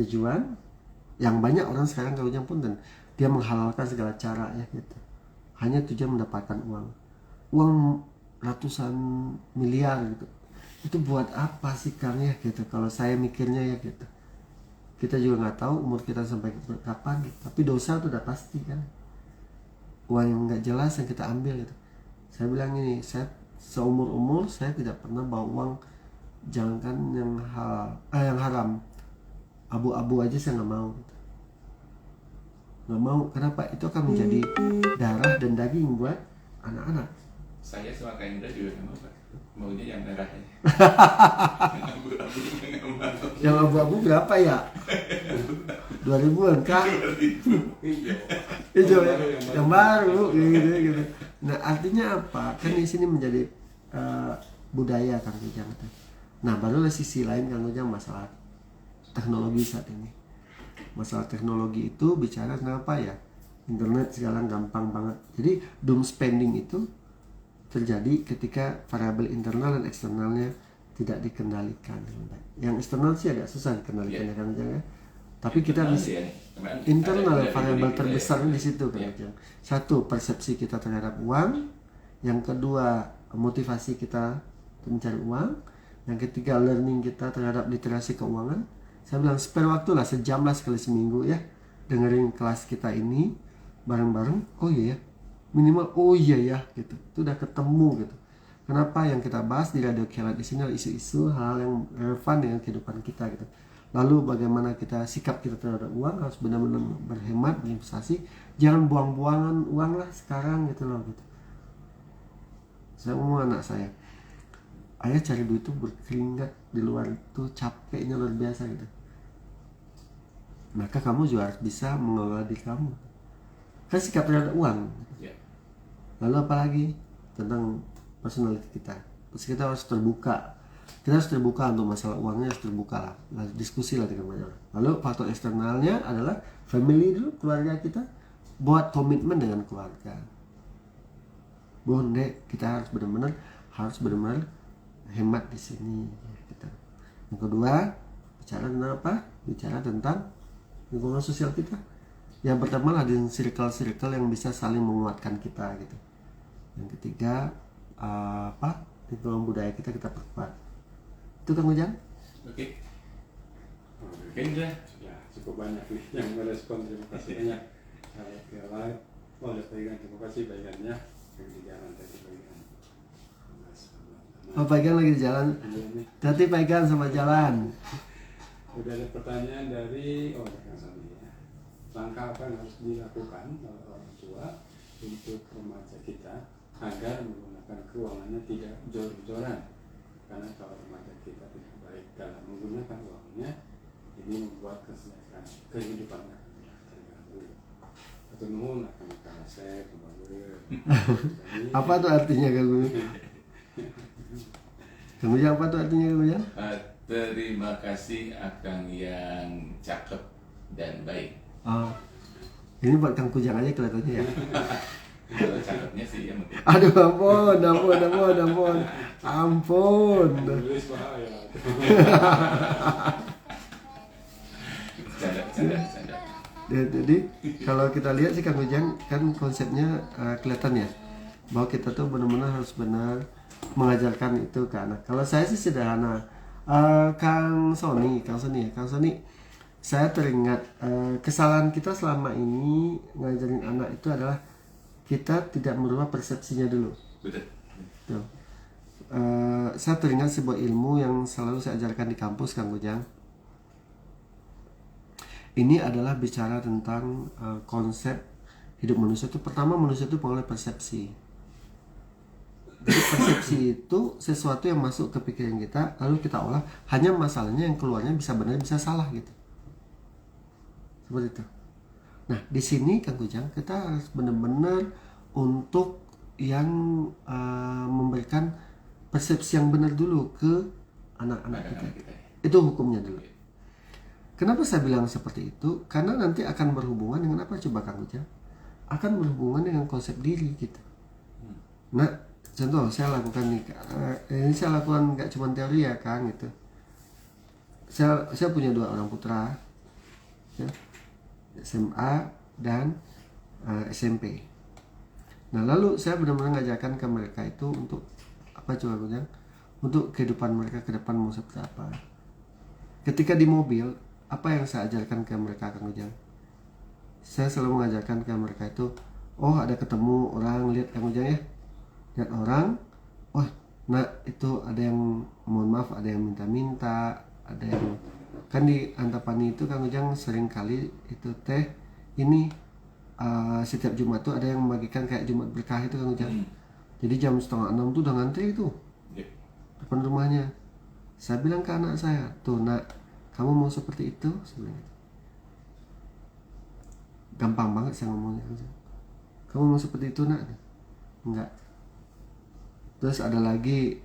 tujuan? Yang banyak orang sekarang kalau yang pun dan dia menghalalkan segala cara ya gitu. Hanya tujuan mendapatkan uang. Uang ratusan miliar gitu. Itu buat apa sih Kang ya gitu. Kalau saya mikirnya ya gitu. Kita juga nggak tahu umur kita sampai kapan, tapi dosa itu udah pasti kan. Uang yang nggak jelas yang kita ambil gitu. Saya bilang ini, saya seumur saya tidak pernah bawa uang, jangankan yang haram, abu-abu aja saya nggak mau. Gitu. Nggak mau, kenapa? Itu akan menjadi darah dan daging buat anak-anak. Saya sama Kak Indra juga nggak mau Pak. Maunya yang merah aja. Yang abu-abu berapa ya? 2000-an kah? Hijau ya? Yang baru gitu. Nah artinya apa? Kan di sini menjadi budaya Kang Ujang. Nah barulah sisi lain Kang Ujang masalah teknologi saat ini. Masalah teknologi itu bicara kenapa ya? Internet sekarang gampang banget. Jadi doom spending itu terjadi ketika variabel internal dan eksternalnya tidak dikendalikan. Yang eksternal sih agak susah dikendalikan ya Kang Ujang ya. Tapi kita bisa internal variabel terbesarnya di situ Kang Ujang. Satu, persepsi kita terhadap uang. Yang kedua, motivasi kita untuk mencari uang. Yang ketiga, learning kita terhadap literasi keuangan. Saya bilang spare waktu lah sejam lah sekali seminggu ya, dengerin kelas kita ini bareng-bareng. Oh iya ya, minimal oh iya ya gitu, itu udah ketemu gitu. Kenapa yang kita bahas di Radio Kiamat di sini adalah isu-isu hal yang relevan dengan kehidupan kita gitu. Lalu bagaimana kita sikap kita terhadap uang, harus benar-benar berhemat, berinvestasi, jangan buang-buangan uang lah sekarang gitu loh gitu. Saya ngomong anak saya, ayah cari duit itu berkeringat di luar itu capeknya luar biasa gitu. Maka kamu juga harus bisa mengelola diri kamu. Kan sikap terhadap uang. Ya. Lalu apalagi tentang personality kita. Terus kita harus terbuka. Kita harus terbuka untuk masalah uangnya, harus terbuka lah. Diskusi lah dengan banyak orang. Lalu faktor eksternalnya adalah family dulu, keluarga kita. Buat komitmen dengan keluarga. Dek, kita harus benar-benar hemat di sini. Gitu. Yang kedua, bicara tentang apa? Bicara tentang lingkungan sosial kita. Yang pertama lah di circle-circle yang bisa saling menguatkan kita gitu. Yang ketiga, lingkungan budaya kita perkuat. Itu Kang Ujang? Oke. Indra. Ya, cukup banyak nih yang merespon. Terima kasih banyak. Boleh pegang, terima kasih bagiannya. Di jalan tadi bagian. Pegang lagi di jalan. Nanti pegang sama jalan. Udah ada pertanyaan dari Kang Sani ya. Langkah apa yang harus dilakukan oleh orang tua untuk remaja kita agar menggunakan keuangannya tidak jor-joran? Karena kalau remaja kita tidak baik dalam menggunakan uangnya, ini membuat kesejahteraan kehidupannya terganggu. Atau nuhun akan kasih Apa tuh artinya Kang Ujang? Kang Ujang, apa tuh artinya Kang Ujang? Terima kasih Akang yang cakep dan baik. Oh, ini buat Kang Ujang aja kelihatannya ya. Kalau cakepnya sih ya mungkin. Aduh, ampun. Tulis bahaya. Canda. Jadi kalau kita lihat sih Kang Ujang kan konsepnya kelihatan ya, bahwa kita tuh benar-benar harus benar mengajarkan itu ke anak. Kalau saya sih sederhana. Kang Sony, saya teringat kesalahan kita selama ini ngajarin anak itu adalah kita tidak merubah persepsinya dulu. Betul. Tuh. Saya teringat sebuah ilmu yang selalu saya ajarkan di kampus Kang Ujang. Ini adalah bicara tentang konsep hidup manusia itu. Pertama, manusia itu mengalami persepsi. Jadi persepsi itu sesuatu yang masuk ke pikiran kita, lalu kita olah. Hanya masalahnya yang keluarnya bisa benar bisa salah gitu. Seperti itu. Nah di sini Kang Ujang kita harus benar-benar untuk yang memberikan persepsi yang benar dulu ke anak-anak kita. Itu hukumnya dulu. Kenapa saya bilang seperti itu? Karena nanti akan berhubungan dengan apa coba Kang Ujang? Akan berhubungan dengan konsep diri gitu. Nah, contoh saya lakukan nih, ini saya lakukan nggak cuma teori ya Kang gitu. Saya punya 2 orang putra, ya, SMA dan SMP. Nah lalu saya benar-benar ngajarkan ke mereka itu untuk apa coba Ujang? Untuk kehidupan mereka ke depan mau seperti apa. Ketika di mobil, apa yang saya ajarkan ke mereka Kang Ujang? Saya selalu mengajarkan ke mereka itu, oh ada ketemu orang, lihat Kang Ujang ya, lihat orang, oh nah itu ada yang mohon maaf, ada yang minta-minta, ada yang kan di Antapani itu Kang Ujang sering kali itu teh ini setiap Jumat tuh ada yang membagikan kayak Jumat berkah itu Kang Ujang. Jadi jam 5:30 tuh udah ngantri itu depan rumahnya. Saya bilang ke anak saya, tuh nak, kamu mau seperti itu? Sebenarnya gampang banget saya ngomongnya. Kamu mau seperti itu nak? Enggak. Terus ada lagi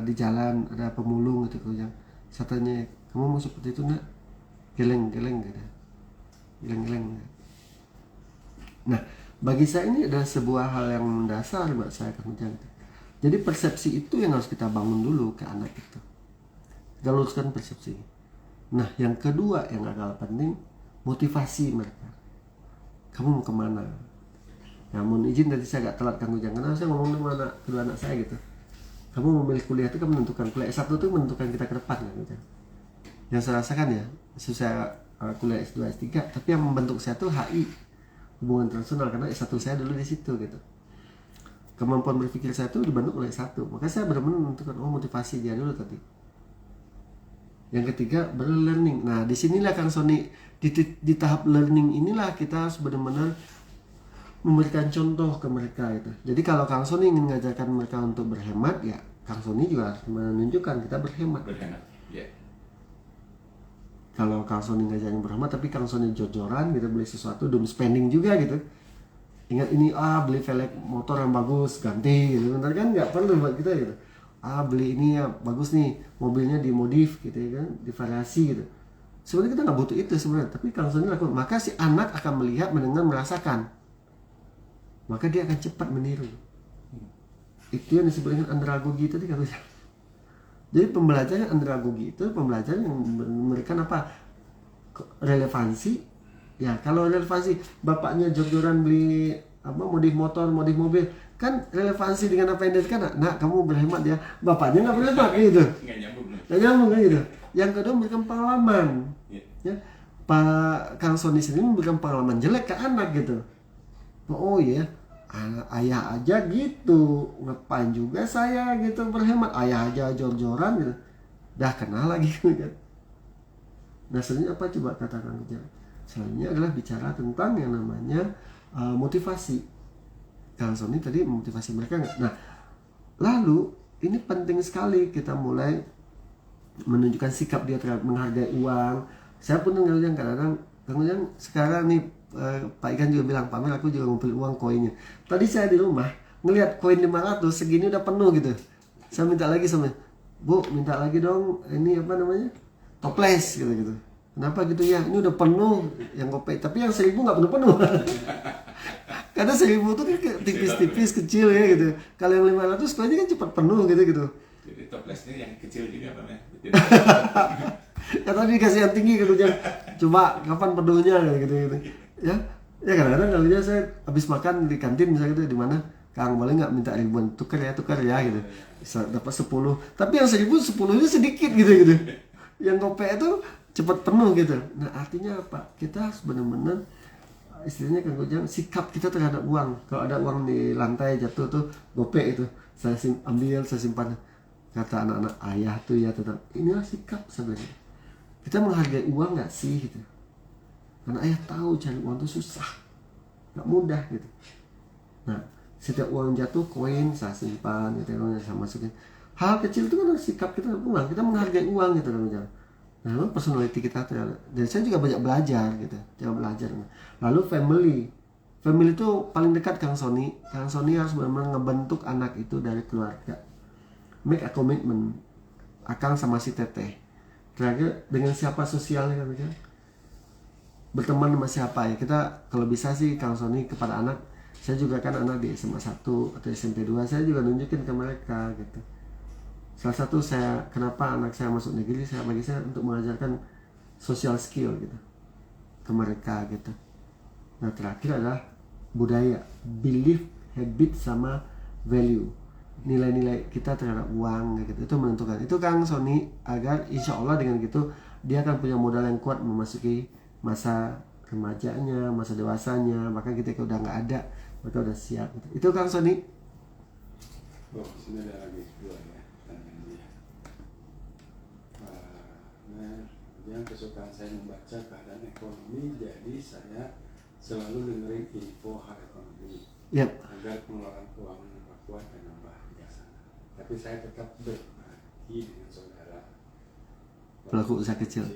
di jalan ada pemulung gitu Kang Ujang. Saya tanya, kamu mau seperti itu nak? Geleng-geleng gitu. Geleng-geleng. Nah, bagi saya ini adalah sebuah hal yang mendasar buat saya Kang Ujang. Jadi persepsi itu yang harus kita bangun dulu ke anak itu. Kita luruskan persepsi. Nah, yang kedua yang agak penting, motivasi mereka. Kamu mau kemana? Ya, mohon izin tadi saya agak telat Kang Ujang, karena saya ngomong sama kedua anak saya gitu. kamu memilih kuliah itu kan menentukan, kuliah S1 itu menentukan kita ke depan kan. Yang saya rasakan ya, saya kuliah S2 S3, tapi yang membentuk saya tuh HI, hubungan internasional, karena S1 saya dulu di situ gitu. Kemampuan berpikir saya tuh dibentuk oleh S1, maka saya benar-benar menentukan motivasi dia dulu tadi. Yang ketiga baru learning. Nah disinilah Kang Sony, di tahap learning inilah kita harus benar-benar memberikan contoh ke mereka itu. Jadi kalau Kang Sony ingin mengajarkan mereka untuk berhemat, ya Kang Sony juga harus menunjukkan kita berhemat. Yeah. Kalau Kang Sony ngajarin berhemat, tapi Kang Sony jor-joran gitu, beli sesuatu doom spending juga gitu. Ingat ini, beli velg motor yang bagus, ganti gitu. Bentar kan nggak perlu buat kita gitu. Beli ini ya bagus nih, mobilnya dimodif gitu ya kan, divariasi gitu. Sebenarnya kita nggak butuh itu sebenarnya, tapi Kang Sony lakukan. Maka si anak akan melihat, mendengar, merasakan. Maka dia akan cepat meniru. Itu yang disebut dengan andragogi tadi kan. Jadi pembelajaran andragogi itu pembelajaran yang memberikan apa? Relevansi. Ya kalau relevansi, bapaknya jor-joran beli modif motor, modif mobil, kan relevansi dengan apa yang dikatakan. Nah kamu berhemat ya, bapaknya nggak berhemat gitu. Nggak nyambung kan gitu. Yang kedua memberikan pengalaman. Ya, Pak Kang Sony sendiri memberikan pengalaman jelek ke anak gitu. Oh iya, ayah aja gitu, ngapain juga saya gitu berhemat, ayah aja jor-joran gitu, dah kenal lagi kan. Nah selanjutnya apa coba katakan kerja? Selanjutnya adalah bicara tentang yang namanya motivasi. Kang Sony tadi memotivasi mereka nggak? Nah lalu ini penting sekali kita mulai menunjukkan sikap dia terhadap menghargai uang. Saya pun kadang-kadang sekarang nih Pak Ikan juga bilang, Pak Mel aku juga ngumpul uang koinnya. Tadi saya di rumah ngelihat koin 500 segini udah penuh gitu. Saya minta lagi sama Bu, minta lagi dong ini apa namanya, toples gitu. Kenapa gitu ya? Ini udah penuh yang gopay, tapi yang 1000 nggak penuh. Karena 1000 tuh kan tipis-tipis kecil ya gitu. Kalau yang 500 koinnya kan cepat penuh gitu. Jadi toplesnya yang kecil gini apa Mel? Kata dikasih yang tinggi gitu, coba kapan penuhnya gitu. Ya kadang-kadang kalinya saya habis makan di kantin misalnya gitu, di mana Kang boleh nggak minta ribuan, tukar ya gitu, bisa dapat 10, tapi yang 1000 10-nya sedikit gitu. Yang gopay itu cepat penuh gitu. Nah artinya apa? Kita harus benar-benar istilahnya Kang Ujang, sikap kita terhadap uang. Kalau ada uang di lantai jatuh tuh gopay itu saya ambil, saya simpan. Kata anak-anak, ayah tuh ya tetap, inilah sikap sebenarnya. Kita menghargai uang nggak sih gitu. Karena ayah tahu cari uang itu susah, nggak mudah gitu. Nah, setiap uang jatuh, koin saya simpan, gitu, saya masukin. Hal kecil itu kan sikap kita uang, kita menghargai uang gitu kan. Nah, lalu personality kita terhadap, dan saya juga banyak belajar gitu, Lalu family itu paling dekat Kang Sony. Kang Sony harus benar-benar ngebentuk anak itu dari keluarga. Make a commitment, Akang sama si Teteh. Terakhir dengan siapa sosialnya kan? Berteman sama siapa ya, kita kalau bisa sih Kang Sony kepada anak, saya juga kan anak di SMA 1 atau SMP 2, saya juga nunjukin ke mereka gitu. Salah satu kenapa anak saya masuk negeri, bagi saya untuk mengajarkan social skill gitu ke mereka gitu. Nah terakhir adalah budaya, belief, habit sama value, nilai-nilai kita terhadap uang gitu, itu menentukan. Itu Kang Sony, agar insya Allah dengan gitu dia akan punya modal yang kuat memasuki masa remajanya, masa dewasanya, bahkan ketika udah nggak ada, mereka udah siap. Itu Kang Sony. Sini ada lagi dua ya, pertanyaan dia. Yang kesukaan saya membaca keadaan ekonomi, jadi saya selalu dengerin info hal ekonomi. Yep. Agar pengelolaan keuangan yang kuat dan nambah bijaksana. Tapi saya tetap berbagi dengan saudara pelaku usaha kecil.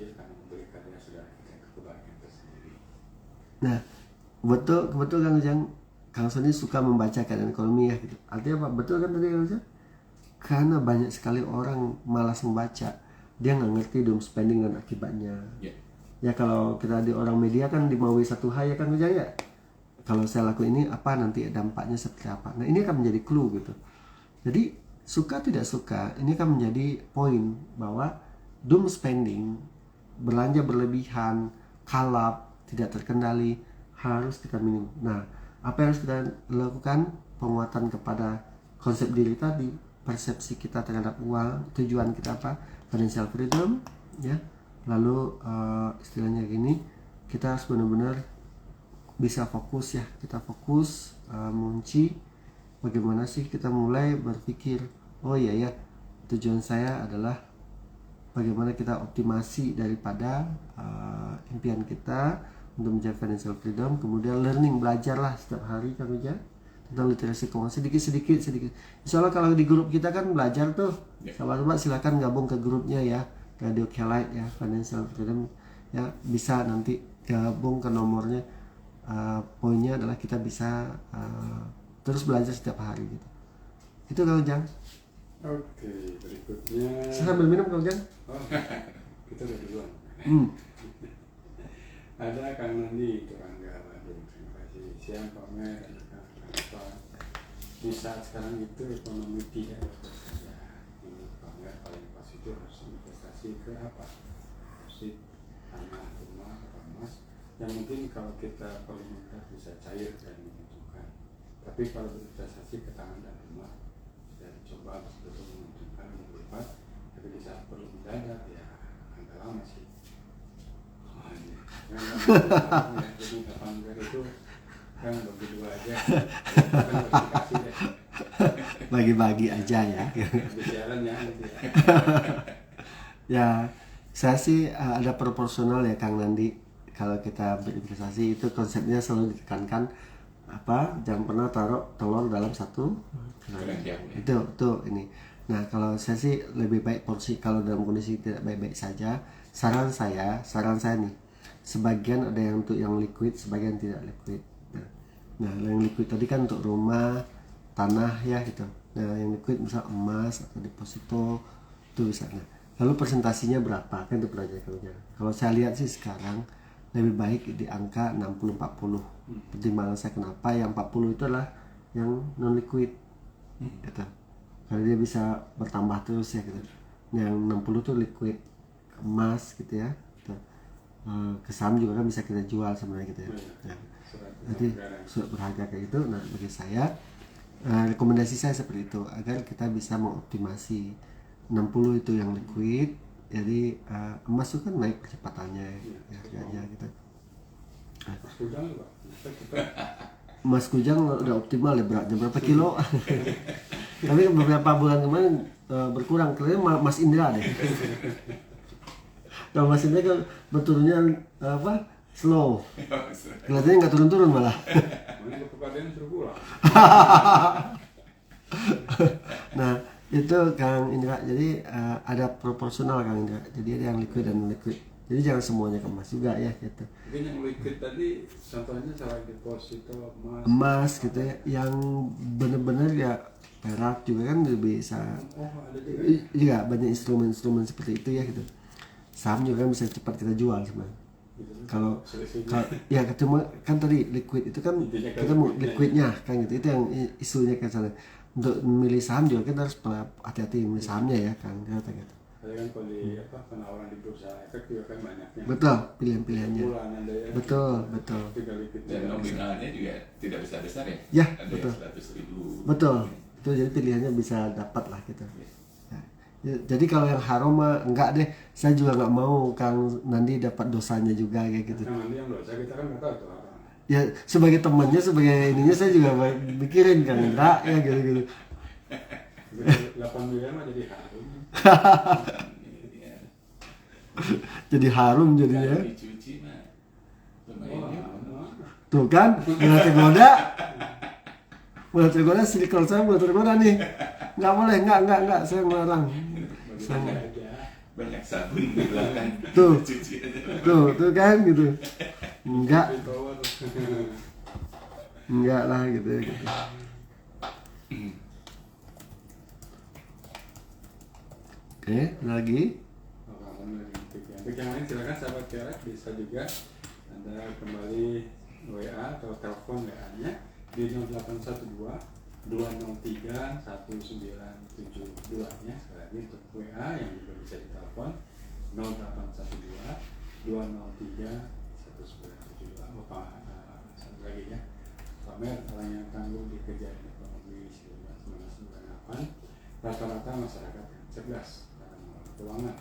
Nah, betul Kang Sony suka membaca keadaan ekonomi ya gitu. Artinya apa? Betul kan tadi Kang Sony? Karena banyak sekali orang malas membaca, dia nggak ngerti doom spending dan akibatnya. Ya kalau kita di orang media kan dimaui satu hal ya Kang Ujang ya. Kalau saya lakuin ini apa nanti dampaknya seperti apa. Nah ini akan menjadi clue gitu. Jadi suka tidak suka ini akan menjadi poin bahwa doom spending, belanja berlebihan, kalap, tidak terkendali, harus kita minum. Nah, apa yang harus kita lakukan? Penguatan kepada konsep diri tadi, persepsi kita terhadap uang, tujuan kita apa, financial freedom, ya. Lalu istilahnya gini, kita harus benar-benar bisa fokus ya, kita fokus mengunci bagaimana sih kita mulai berpikir, oh iya ya, tujuan saya adalah bagaimana kita optimasi daripada impian kita untuk mencapai financial freedom. Kemudian learning, belajarlah setiap hari kan ya tentang literasi keuangan sedikit. Insya Allah kalau di grup kita kan belajar tuh, sahabat-sahabat silakan gabung ke grupnya ya, Radio Kelite ya, Financial Freedom ya, bisa nanti gabung ke nomornya. Poinnya adalah kita bisa terus belajar setiap hari gitu. Itu Kang Ujang. Oke, berikutnya. Saya sambil minum Kang Ujang. Oh, kita udah duluan. Ada Kang Nandi itu Rangga, waduh, terima kasih. Siang Pamer, kenapa di saat sekarang itu ekonomi tidak bekerja? Ini Pamer paling pas itu harus investasi ke apa? Musik, tanah, rumah, emas. Yang mungkin kalau kita perlu mengikat bisa cair dan menguntungkan. Tapi kalau berinvestasi ke tanah dan rumah, sudah dicoba betul menguntungkan berlipat. Tapi di saat perlu mendadak ya agak lama sih. Jadi kapan itu kan bagi dua aja, bagi-bagi aja ya. Biaran ya nanti ya. Ya, saya sih ada proporsional ya Kang Nandi. Kalau kita berinvestasi itu konsepnya selalu ditekankan apa, jangan pernah taruh telur dalam satu keranjang. Itu ini. Nah kalau saya sih lebih baik porsi, kalau dalam kondisi tidak baik-baik saja, saran saya nih, sebagian ada yang untuk yang liquid, sebagian tidak liquid. Nah yang liquid tadi kan untuk rumah, tanah ya gitu. Nah yang liquid misal emas atau deposito itu bisa. Nah, lalu presentasinya berapa kan itu pelajarannya. Kalau saya lihat sih sekarang lebih baik di angka 60-40. Pertimbangan saya kenapa yang 40 itu adalah yang non liquid gitu. Karena dia bisa bertambah terus ya gitu. Yang 60 itu liquid, emas gitu ya gitu. Ke saham juga kan bisa kita jual sebenarnya gitu ya. Nah, jadi surat berharga kayak gitu. Nah bagi saya rekomendasi saya seperti itu agar kita bisa mengoptimasi 60 itu yang liquid. Jadi emas itu kan naik kecepatannya ya, harganya gitu. Emas kujang udah optimal ya, beratnya berapa kilo. Tapi beberapa bulan kemarin berkurang, kelihatannya Mas Indra deh. Kalau Mas Indra kan berturunnya apa slow, kelihatannya nggak turun-turun malah. Nah itu Kang Indra, jadi ada proporsional Kang Indra, jadi ada yang liquid dan non liquid, jadi jangan semuanya ke emas juga ya gitu. Mungkin yang liquid tadi contohnya salah deposito emas gitu ya, yang benar-benar ya perak juga kan bisa. Ada juga banyak instrumen-instrumen seperti itu ya gitu. Saham juga kan bisa cepat kita jual sebenarnya. Kalau ya cuma kan tadi liquid itu kan kita mau liquidnya kan gitu, itu yang isunya kan sana. Untuk memilih saham juga kita harus hati-hati memilih sahamnya ya kan gitu. Ada kan kalau di penawaran di bursa efek juga kan banyaknya. Betul, pilihan-pilihannya. Betul. Dan nominalnya juga tidak besar-besar ya. Ya, ada betul. 100.000. Betul. Itu jadi pilihannya bisa dapat lah gitu. Ya, jadi kalau yang haram mah enggak deh. Saya juga nggak mau Kang Nandi dapat dosanya juga kayak gitu. Kang Nandi yang dosa kita kan nggak tahu tuh haram. Ya sebagai temannya, sebagai ininya saya juga mikirin kan enggak ya gitu. 8 miliar mah jadi harum. Jadi harum jadinya. Kalau dicuci mah lumayan. Tuh kan, mulai tergoda circle saya mulai tergoda nih. Nggak boleh, nggak, saya melarang. Banyak sabun di belakang. Tuh kan gitu. Enggak lah gitu. Oke, lagi. Untuk yang lain silakan sahabat Kerak, bisa juga Anda kembali WA atau telepon WA-nya di 0812 203 1972 nya. Sekali lagi untuk WA yang juga bisa ditelepon 0812 203 1972. Satu lagi ya, Pamer orang yang tangguh di kejadian ekonomi 1998 rata-rata masyarakat yang cerdas dalam mengelola keuangan.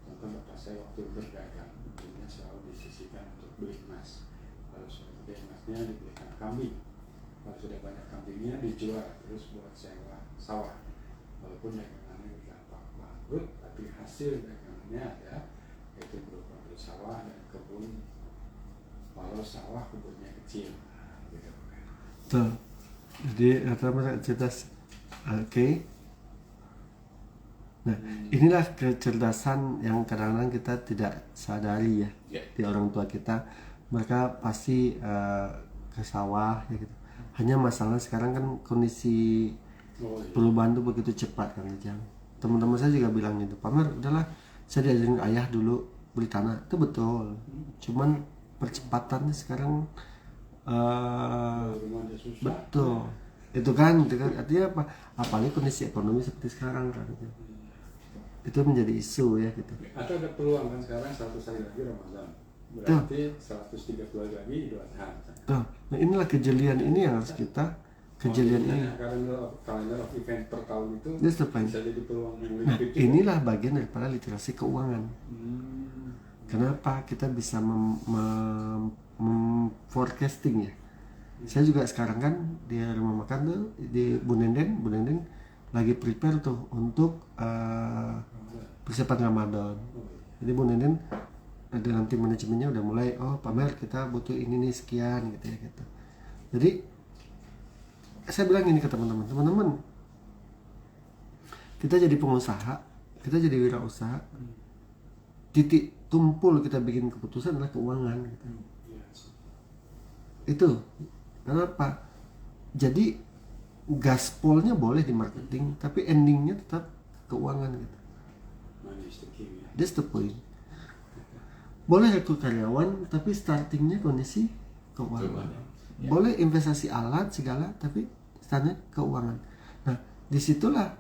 Contoh bapak saya waktu berdagang, duitnya selalu disisihkan untuk beli emas. Kalau sudah beli emasnya dibelikan kambing. Kalau sudah banyak kambingnya dijual terus buat sewa sawah. Walaupun dagangannya gampang bangkrut, tapi hasil dagangannya ada, yaitu berupa beli sawah dan kebun. Walau sawah kebunnya kecil. Gitu. Tuh. Jadi rata-rata cerdas. Oke. Nah, inilah kecerdasan yang kadang-kadang kita tidak sadari ya di orang tua kita. Mereka pasti ke sawah ya gitu. Hanya masalah sekarang kan kondisi perubahan itu begitu cepat kan Ujang. Teman-teman saya juga bilang gitu, Pamer udahlah saya diajarin ayah dulu beli tanah, itu betul. Cuman percepatannya sekarang betul. Itu kan artinya apa? Apalagi kondisi ekonomi seperti sekarang kan. Itu menjadi isu ya gitu. Atau ada peluang kan sekarang 100 hari lagi Ramadan. Berarti 130 hari lagi Idul Adha. Nah inilah kejelian ini yang harus kita ini. Kalender of event per tahun itu bisa jadi peluang yang nah, lebih. inilah bagian daripada literasi keuangan. Kenapa kita bisa forecasting ya? Saya juga sekarang kan di rumah makan tuh di Bu Nenden lagi prepare tuh untuk persiapan Ramadan. Jadi Bu Nenden ada nanti manajemennya udah mulai, oh Pamer kita butuh ini nih sekian gitu ya gitu. Jadi saya bilang ini ke teman-teman, kita jadi pengusaha, kita jadi wirausaha, titik tumpul kita bikin keputusan adalah keuangan gitu. Itu kenapa? Jadi gaspolnya boleh di marketing, tapi endingnya tetap keuangan gitu. That's the point. Boleh rekrut karyawan, tapi startingnya kondisi keuangan. Boleh investasi alat segala, tapi startnya keuangan. Nah, disitulah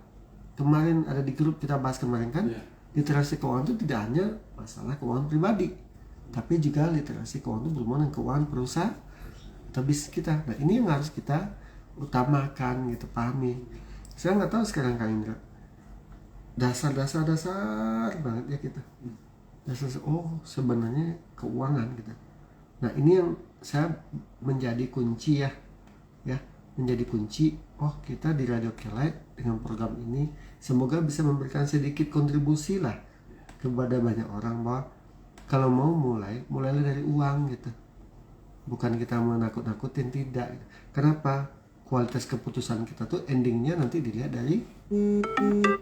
kemarin ada di grup kita bahas kemarin kan, literasi keuangan itu tidak hanya masalah keuangan pribadi, tapi juga literasi keuangan itu berhubungan dengan keuangan perusahaan atau bisnis kita. Nah, ini yang harus kita utamakan gitu, pahami. Saya nggak tahu sekarang Kak Indra, dasar banget ya kita. Sebenarnya keuangan gitu. Nah ini yang saya menjadi kunci ya menjadi kunci. Kita di Radio Kelight dengan program ini semoga bisa memberikan sedikit kontribusi lah kepada banyak orang bahwa kalau mau mulailah dari uang gitu. Bukan kita menakut-nakutin, tidak. Kenapa? Kualitas keputusan kita tuh endingnya nanti dilihat dari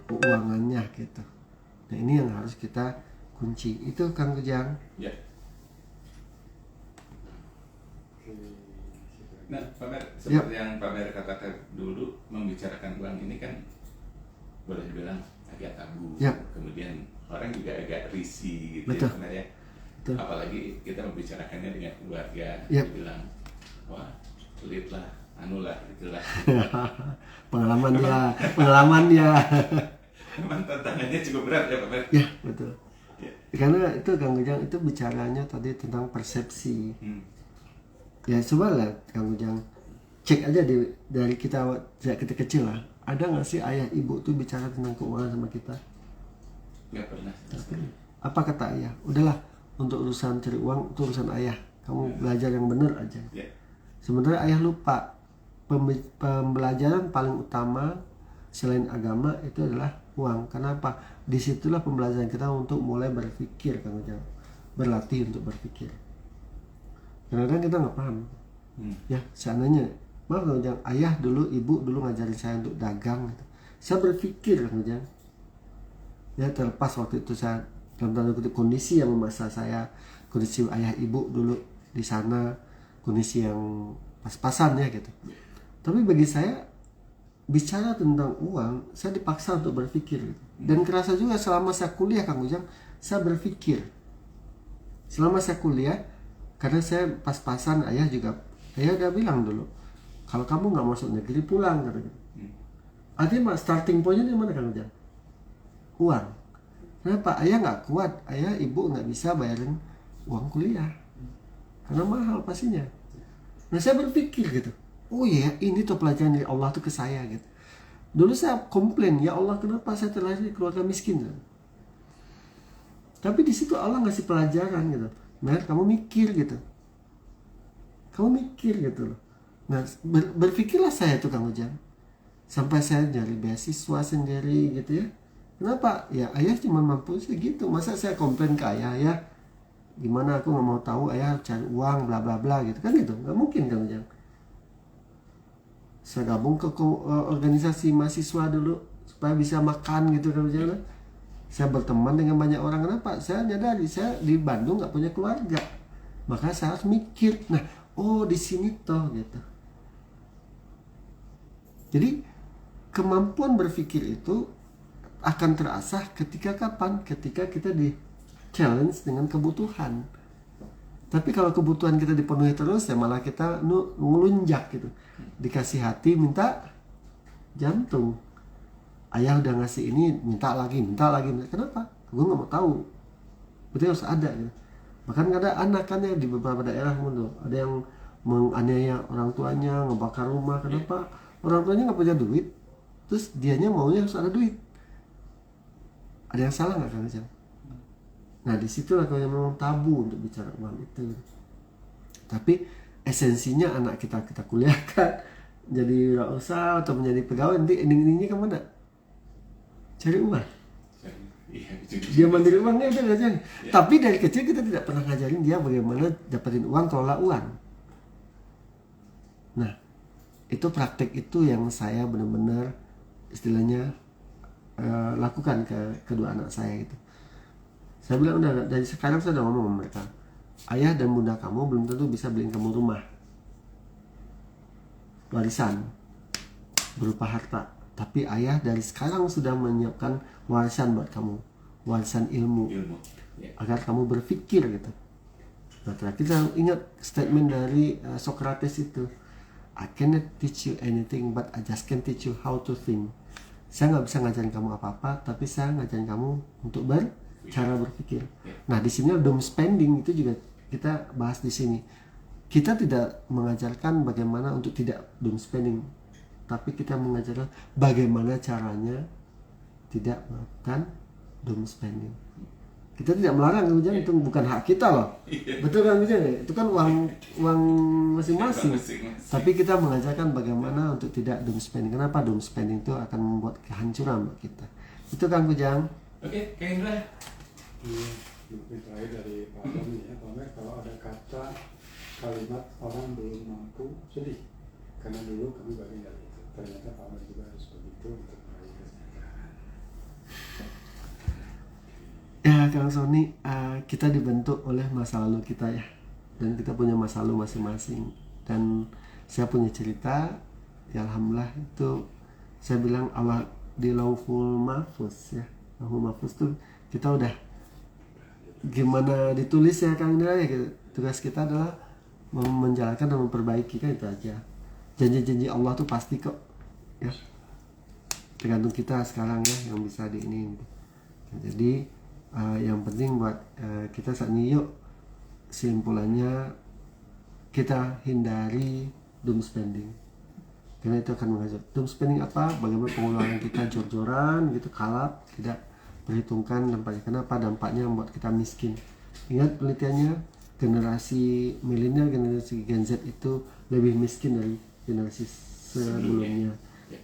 keuangannya gitu. Nah ini yang harus kita kunci. Itu Kang Ujang. Ya. Nah, Pamer, seperti yang Pamer katakan dulu, membicarakan uang ini kan boleh dibilang agak tabu. Kemudian orang juga agak risih gitu. Betul. Ya, Pamer ya. Betul. Apalagi kita membicarakannya dengan keluarga, bilang, wah, pelit lah, itulah. pengalaman ya. Memang tantangannya cukup berat ya, Pamer. Ya, betul. Karena itu Kang Ujang itu bicaranya tadi tentang persepsi. Ya coba lah Kang Ujang cek aja dari kita kecil lah. Ada nggak sih ayah ibu tuh bicara tentang keuangan sama kita? Nggak pernah. Apa kata ayah? Udahlah, untuk urusan cari uang itu urusan ayah. Kamu belajar yang benar aja. Sebenarnya ayah lupa pembelajaran paling utama selain agama itu adalah uang. Kenapa? Disitulah pembelajaran kita untuk mulai berpikir, Kang Ujang. Berlatih untuk berpikir. Kadang-kadang kita nggak paham. Ya, seandainya, maaf Kang Ujang, ayah dulu, ibu dulu ngajarin saya untuk dagang. Gitu. Saya berpikir, Kang Ujang. Ya, terlepas waktu itu saya dalam tanda kutip kondisi yang memaksa saya, kondisi ayah ibu dulu di sana, kondisi yang pas-pasan ya gitu. Tapi bagi saya bicara tentang uang, saya dipaksa untuk berpikir gitu. Dan kerasa juga selama saya kuliah Kang Ujang, saya berpikir. Selama saya kuliah, karena saya pas-pasan ayah udah bilang dulu, kalau kamu nggak masuk negeri pulang katanya. Artinya starting pointnya di mana Kang Ujang? Uang. Kenapa? Ayah nggak kuat, ayah ibu nggak bisa bayarin uang kuliah karena mahal pastinya. Nah saya berpikir gitu, oh iya ini tuh pelajaran dari Allah tuh ke saya gitu. Dulu saya komplain, ya Allah kenapa saya terlahir di keluarga miskin? Tapi di situ Allah ngasih pelajaran gitu. Nah, kamu mikir gitu. Kamu mikir gitu loh. Nah, berpikirlah saya tuh Kang Ujang. Sampai saya nyari beasiswa sendiri gitu ya. Kenapa? Ya ayah cuma mampu segitu. Masa saya komplain ke ayah, ya gimana aku nggak mau tahu ayah cari uang bla bla bla gitu kan, gitu nggak mungkin Kang Ujang. Saya gabung ke organisasi mahasiswa dulu supaya bisa makan gitu Kang Ujang. Saya berteman dengan banyak orang. Kenapa? Saya nyadari saya di Bandung nggak punya keluarga, maka saya harus mikir. Nah, oh di sini toh gitu. Jadi kemampuan berpikir itu akan terasah ketika kapan? Ketika kita di challenge dengan kebutuhan. Tapi kalau kebutuhan kita dipenuhi terus, ya malah kita ngelunjak gitu. Dikasih hati, minta jantung. Ayah udah ngasih ini, minta lagi. Kenapa? Gue nggak mau tahu. Itu harus ada gitu. Bahkan ada anak kan ya di beberapa daerah gitu, ada yang menganiaya orang tuanya, ngebakar rumah. Kenapa? Orang tuanya nggak punya duit, terus dianya maunya harus ada duit. Ada yang salah nggak Kang Ujang? Nah disitulah kalau memang tabu untuk bicara uang itu. Tapi esensinya anak kita kuliahkan jadi wirausaha atau menjadi pegawai, nanti ending-endingnya kemana? Cari uang. Dia mandiri uangnya udah ngajarin. Tapi dari kecil kita tidak pernah ngajarin dia bagaimana dapetin uang, kelola uang. Nah itu praktek itu yang saya benar-benar istilahnya lakukan ke kedua anak saya gitu. Saya bilang udah, dari sekarang saya udah ngomong sama mereka, ayah dan bunda kamu belum tentu bisa beliin kamu rumah, warisan berupa harta, tapi ayah dari sekarang sudah menyiapkan warisan buat kamu, warisan ilmu. Agar kamu berpikir gitu. Nah terakhir saya ingat statement dari Socrates itu, I cannot teach you anything but I just can teach you how to think. Saya nggak bisa ngajarin kamu apa-apa, tapi saya ngajarin kamu untuk cara berpikir. Nah di sini doom spending itu juga kita bahas di sini. Kita tidak mengajarkan bagaimana untuk tidak doom spending, tapi kita mengajarkan bagaimana caranya tidak melakukan doom spending. Kita tidak melarang Kang Ujang, itu bukan hak kita loh. Betul Kang Ujang, itu kan uang masing-masing. Tapi kita mengajarkan bagaimana untuk tidak doom spending. Kenapa? Doom spending itu akan membuat kehancuran buat kita. Itu Kang Ujang. Oke, Kang Indra. Mungkin terakhir dari Pak Tom ya, Pak Mer, kalau ada kata kalimat orang belum mampu sedih karena dulu kami bagian dari itu. Ternyata Pak Mer juga harus begitu untuk meraih kesejahteraan. Ya Kang Sony, kita dibentuk oleh masa lalu kita ya, dan kita punya masa lalu masing-masing. Dan saya punya cerita, ya alhamdulillah itu saya bilang Allah di Lauhul Mahfuz ya. Lauhul Mahfuz tuh kita udah gimana ditulis ya Kang Indra ya, tugas kita adalah menjalankan dan memperbaiki, kan itu aja. Janji-janji Allah tuh pasti kok ya, tergantung kita sekarang ya yang bisa diinin. Jadi yang penting buat kita saat ini, yuk simpulannya kita hindari doom spending, karena itu akan menghajar. Doom spending apa? Bagaimana pengeluaran kita jor-joran gitu, kalap, tidak perhitungkan dampaknya. Kenapa? Dampaknya membuat kita miskin. Ingat penelitiannya, generasi milenial, generasi Gen Z itu lebih miskin dari generasi sebelumnya.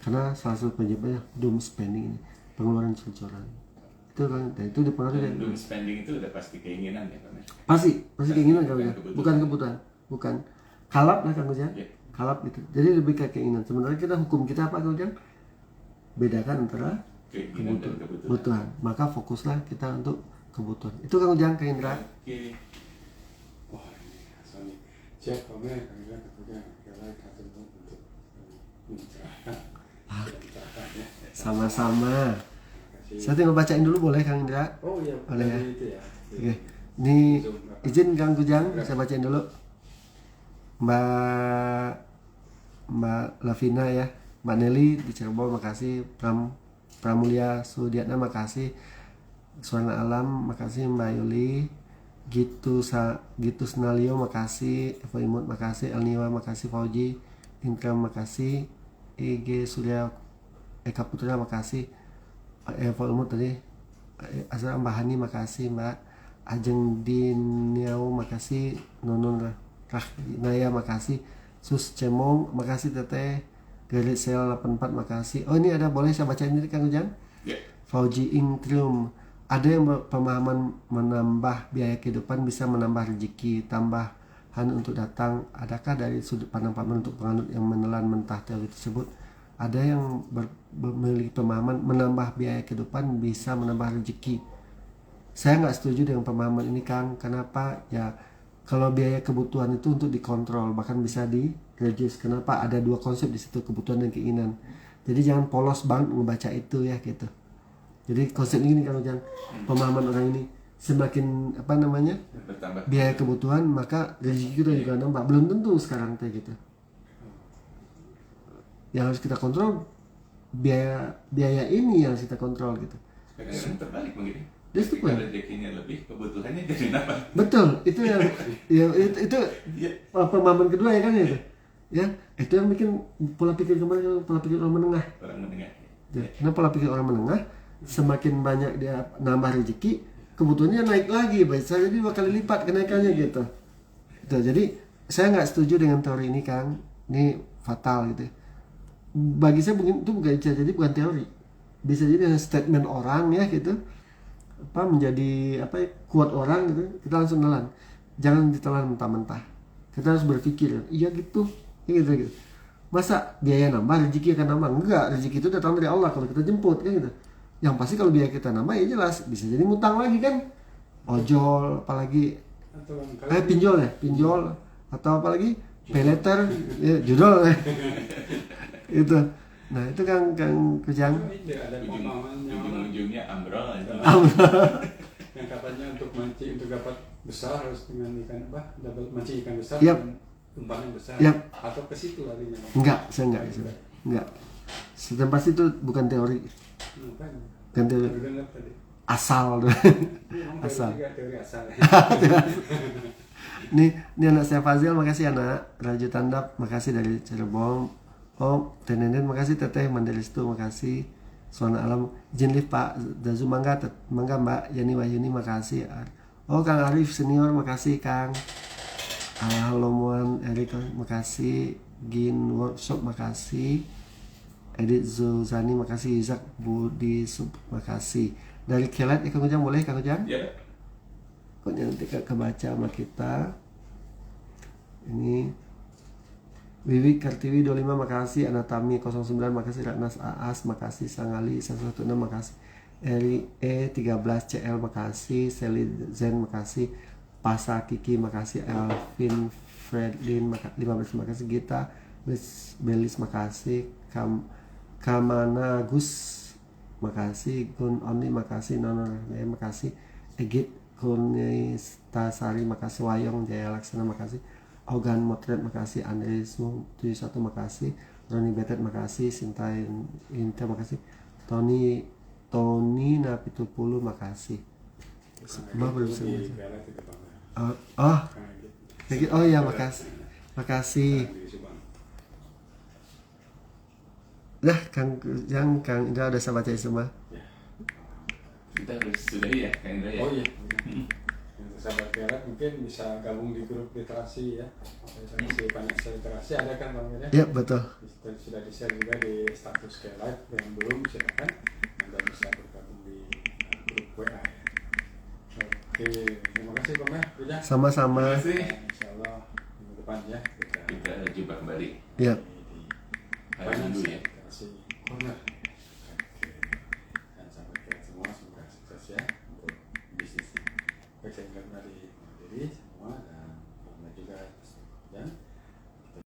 Karena salah satu penyebabnya doom spending ini, pengeluaran jor-joran. Itu kan, dan itu dipengaruhi dari doom spending itu udah pasti keinginan ya Pak Mer? Pasti keinginan Kang Ujang, bukan kebutuhan, bukan kalap lah Kang Ujang. Kalap gitu. Jadi lebih ke keinginan. Sebenarnya kita hukum kita apa Kang Ujang? Bedakan antara kebutuhan. Maka fokuslah kita untuk kebutuhan. Itu Kang Ujang, Kang Indra. Oke. Wah ini Sony cek Pak Mer, Kang Indra katanya kira kata untuk mencerahkan. Sama-sama. Saya tinggal bacain dulu boleh Kang Indra? Oh iya, boleh ya. Itu ya. Oke. Ini izin Kang Ujang, saya bacain dulu. Mbak Lavina ya, Mbak Nelly di Cirebon makasih, Pramulia Sudiatna makasih, Suara Alam makasih, Mbak Yuli, Gitu Snalio makasih, Evo Imut makasih, Elniwa makasih, Fauji Intra makasih, IG Surya Eka Putra makasih, Eva Umut tadi, Azra Mbahani makasih Mbak, Ajeng Diniau makasih, Nunun Rahnaya makasih, Sus Cemong makasih Teteh, Garit Sel 84 makasih. Oh ini ada, boleh saya bacain ini Kang Ujang? Yeah. Fauji Ingtrium, ada yang pemahaman menambah biaya kehidupan bisa menambah rezeki, tambahan untuk datang. Adakah dari sudut pandang Pak Men untuk penganut yang menelan mentah teori tersebut? Ada yang memiliki pemahaman menambah biaya kehidupan bisa menambah rezeki. Saya nggak setuju dengan pemahaman ini Kang. Kenapa? Ya kalau biaya kebutuhan itu untuk dikontrol, bahkan bisa di-reduce. Kenapa? Ada dua konsep di situ, kebutuhan dan keinginan. Jadi jangan polos banget ngebaca itu ya gitu. Jadi konsep ini kalau jangan pemahaman orang ini semakin Bertambah. biaya kebutuhan maka rezeki kita juga nambah. Belum tentu sekarang kayak gitu. Yang harus kita kontrol biaya ini yang harus kita kontrol gitu. Kadang-kadang terbalik begini. Itu Ketika rezekinya lebih, kebutuhannya jadi nambah. Betul, itu yang itu pemahaman kedua ya kan itu. Ya, itu yang bikin pola pikir kemarin, pola pikir orang menengah. Orang menengah. Ya, karena pola pikir orang menengah semakin banyak dia nambah rezeki, kebutuhannya naik lagi, bisa jadi 2 kali lipat kenaikannya gitu. Jadi saya nggak setuju dengan teori ini Kang, ini fatal gitu. Bagi saya mungkin itu jadi bukan teori, bisa jadi statement orang ya gitu, menjadi kuat orang gitu, kita langsung nelan. Jangan ditelan mentah-mentah, kita harus berpikir iya gitu. Masa biaya nambah rezeki akan nambah? Enggak, rezeki itu datang dari Allah kalau kita jemput kan gitu. Yang pasti kalau biaya kita nambah ya jelas bisa jadi ngutang lagi kan, ojol apalagi pinjol atau apalagi pay letter ya, judul itu. Nah itu Kang Kujang. Ujung-ujungnya ambrol itu. Yang katanya untuk mancing, untuk dapat besar harus dengan ikan dapat mancing ikan besar. Yep. Umpan yang besar. Yep. Atau ke situ larinya. Enggak, saya enggak. Sedang pasti itu bukan teori. Bukan teori. Asal tuh. Asal. Teori asal. Ini anak saya Fazil, makasih anak. Raju Tandap, makasih dari Cirebon. Oh, Tenenden, makasih Teteh Mandelistu, makasih. Suara Alam, izin lift Pak Dazu mangga Mbak Yani Wahyuni, makasih. Oh, Kang Arif Senior, makasih Kang. Halomuan Erik, makasih. Gin Workshop, makasih. Edit Zuzani, makasih. Izak Budi Sub, makasih. Dari Kelet, Kang Ujang boleh Kang Ujang? Ya. Kok nanti kebaca sama kita. Ini Wiwi Kartiwi 25 makasih, Anatami 09 makasih, Ratnas Aas makasih, Sangali 116 makasih, Eri E13 CL makasih, Seli Zen makasih, Pasa Kiki makasih, Elvin Fredlin 15 makasih, Gita Belis makasih, Kamana Gus makasih, Gun Oni makasih, Nono makasih, Egit Kurnistasari makasih, Wayong Jaya Laksana makasih, Ogan Motret makasih, Andresmu 71 makasih, Roni Betet makasih, Sinta Inta makasih, Tony Napitupulu makasih. Semua belum semua. Oh ya makasih. Dah Kang Indra udah saya baca semua. Kita harus sudahi ya Kang Indra ya. Oh iya. Sahabat Perak mungkin bisa gabung di grup literasi ya. Literasi Pancasila literasi ada kan Bang ya? Ya betul. Sudah di-share juga di status ke live, yang belum silakan Anda bisa bergabung di grup WA. Oke, terima kasih Bang ya. Sama-sama. Terima kasih. Insyaallah minggu depan ya Kita jumpa kembali. Ya. Hari Minggu ya. Literasi Corner. Oke. Dan sahabat Perak semua semoga sukses ya untuk bisnisnya. Baik, saya dari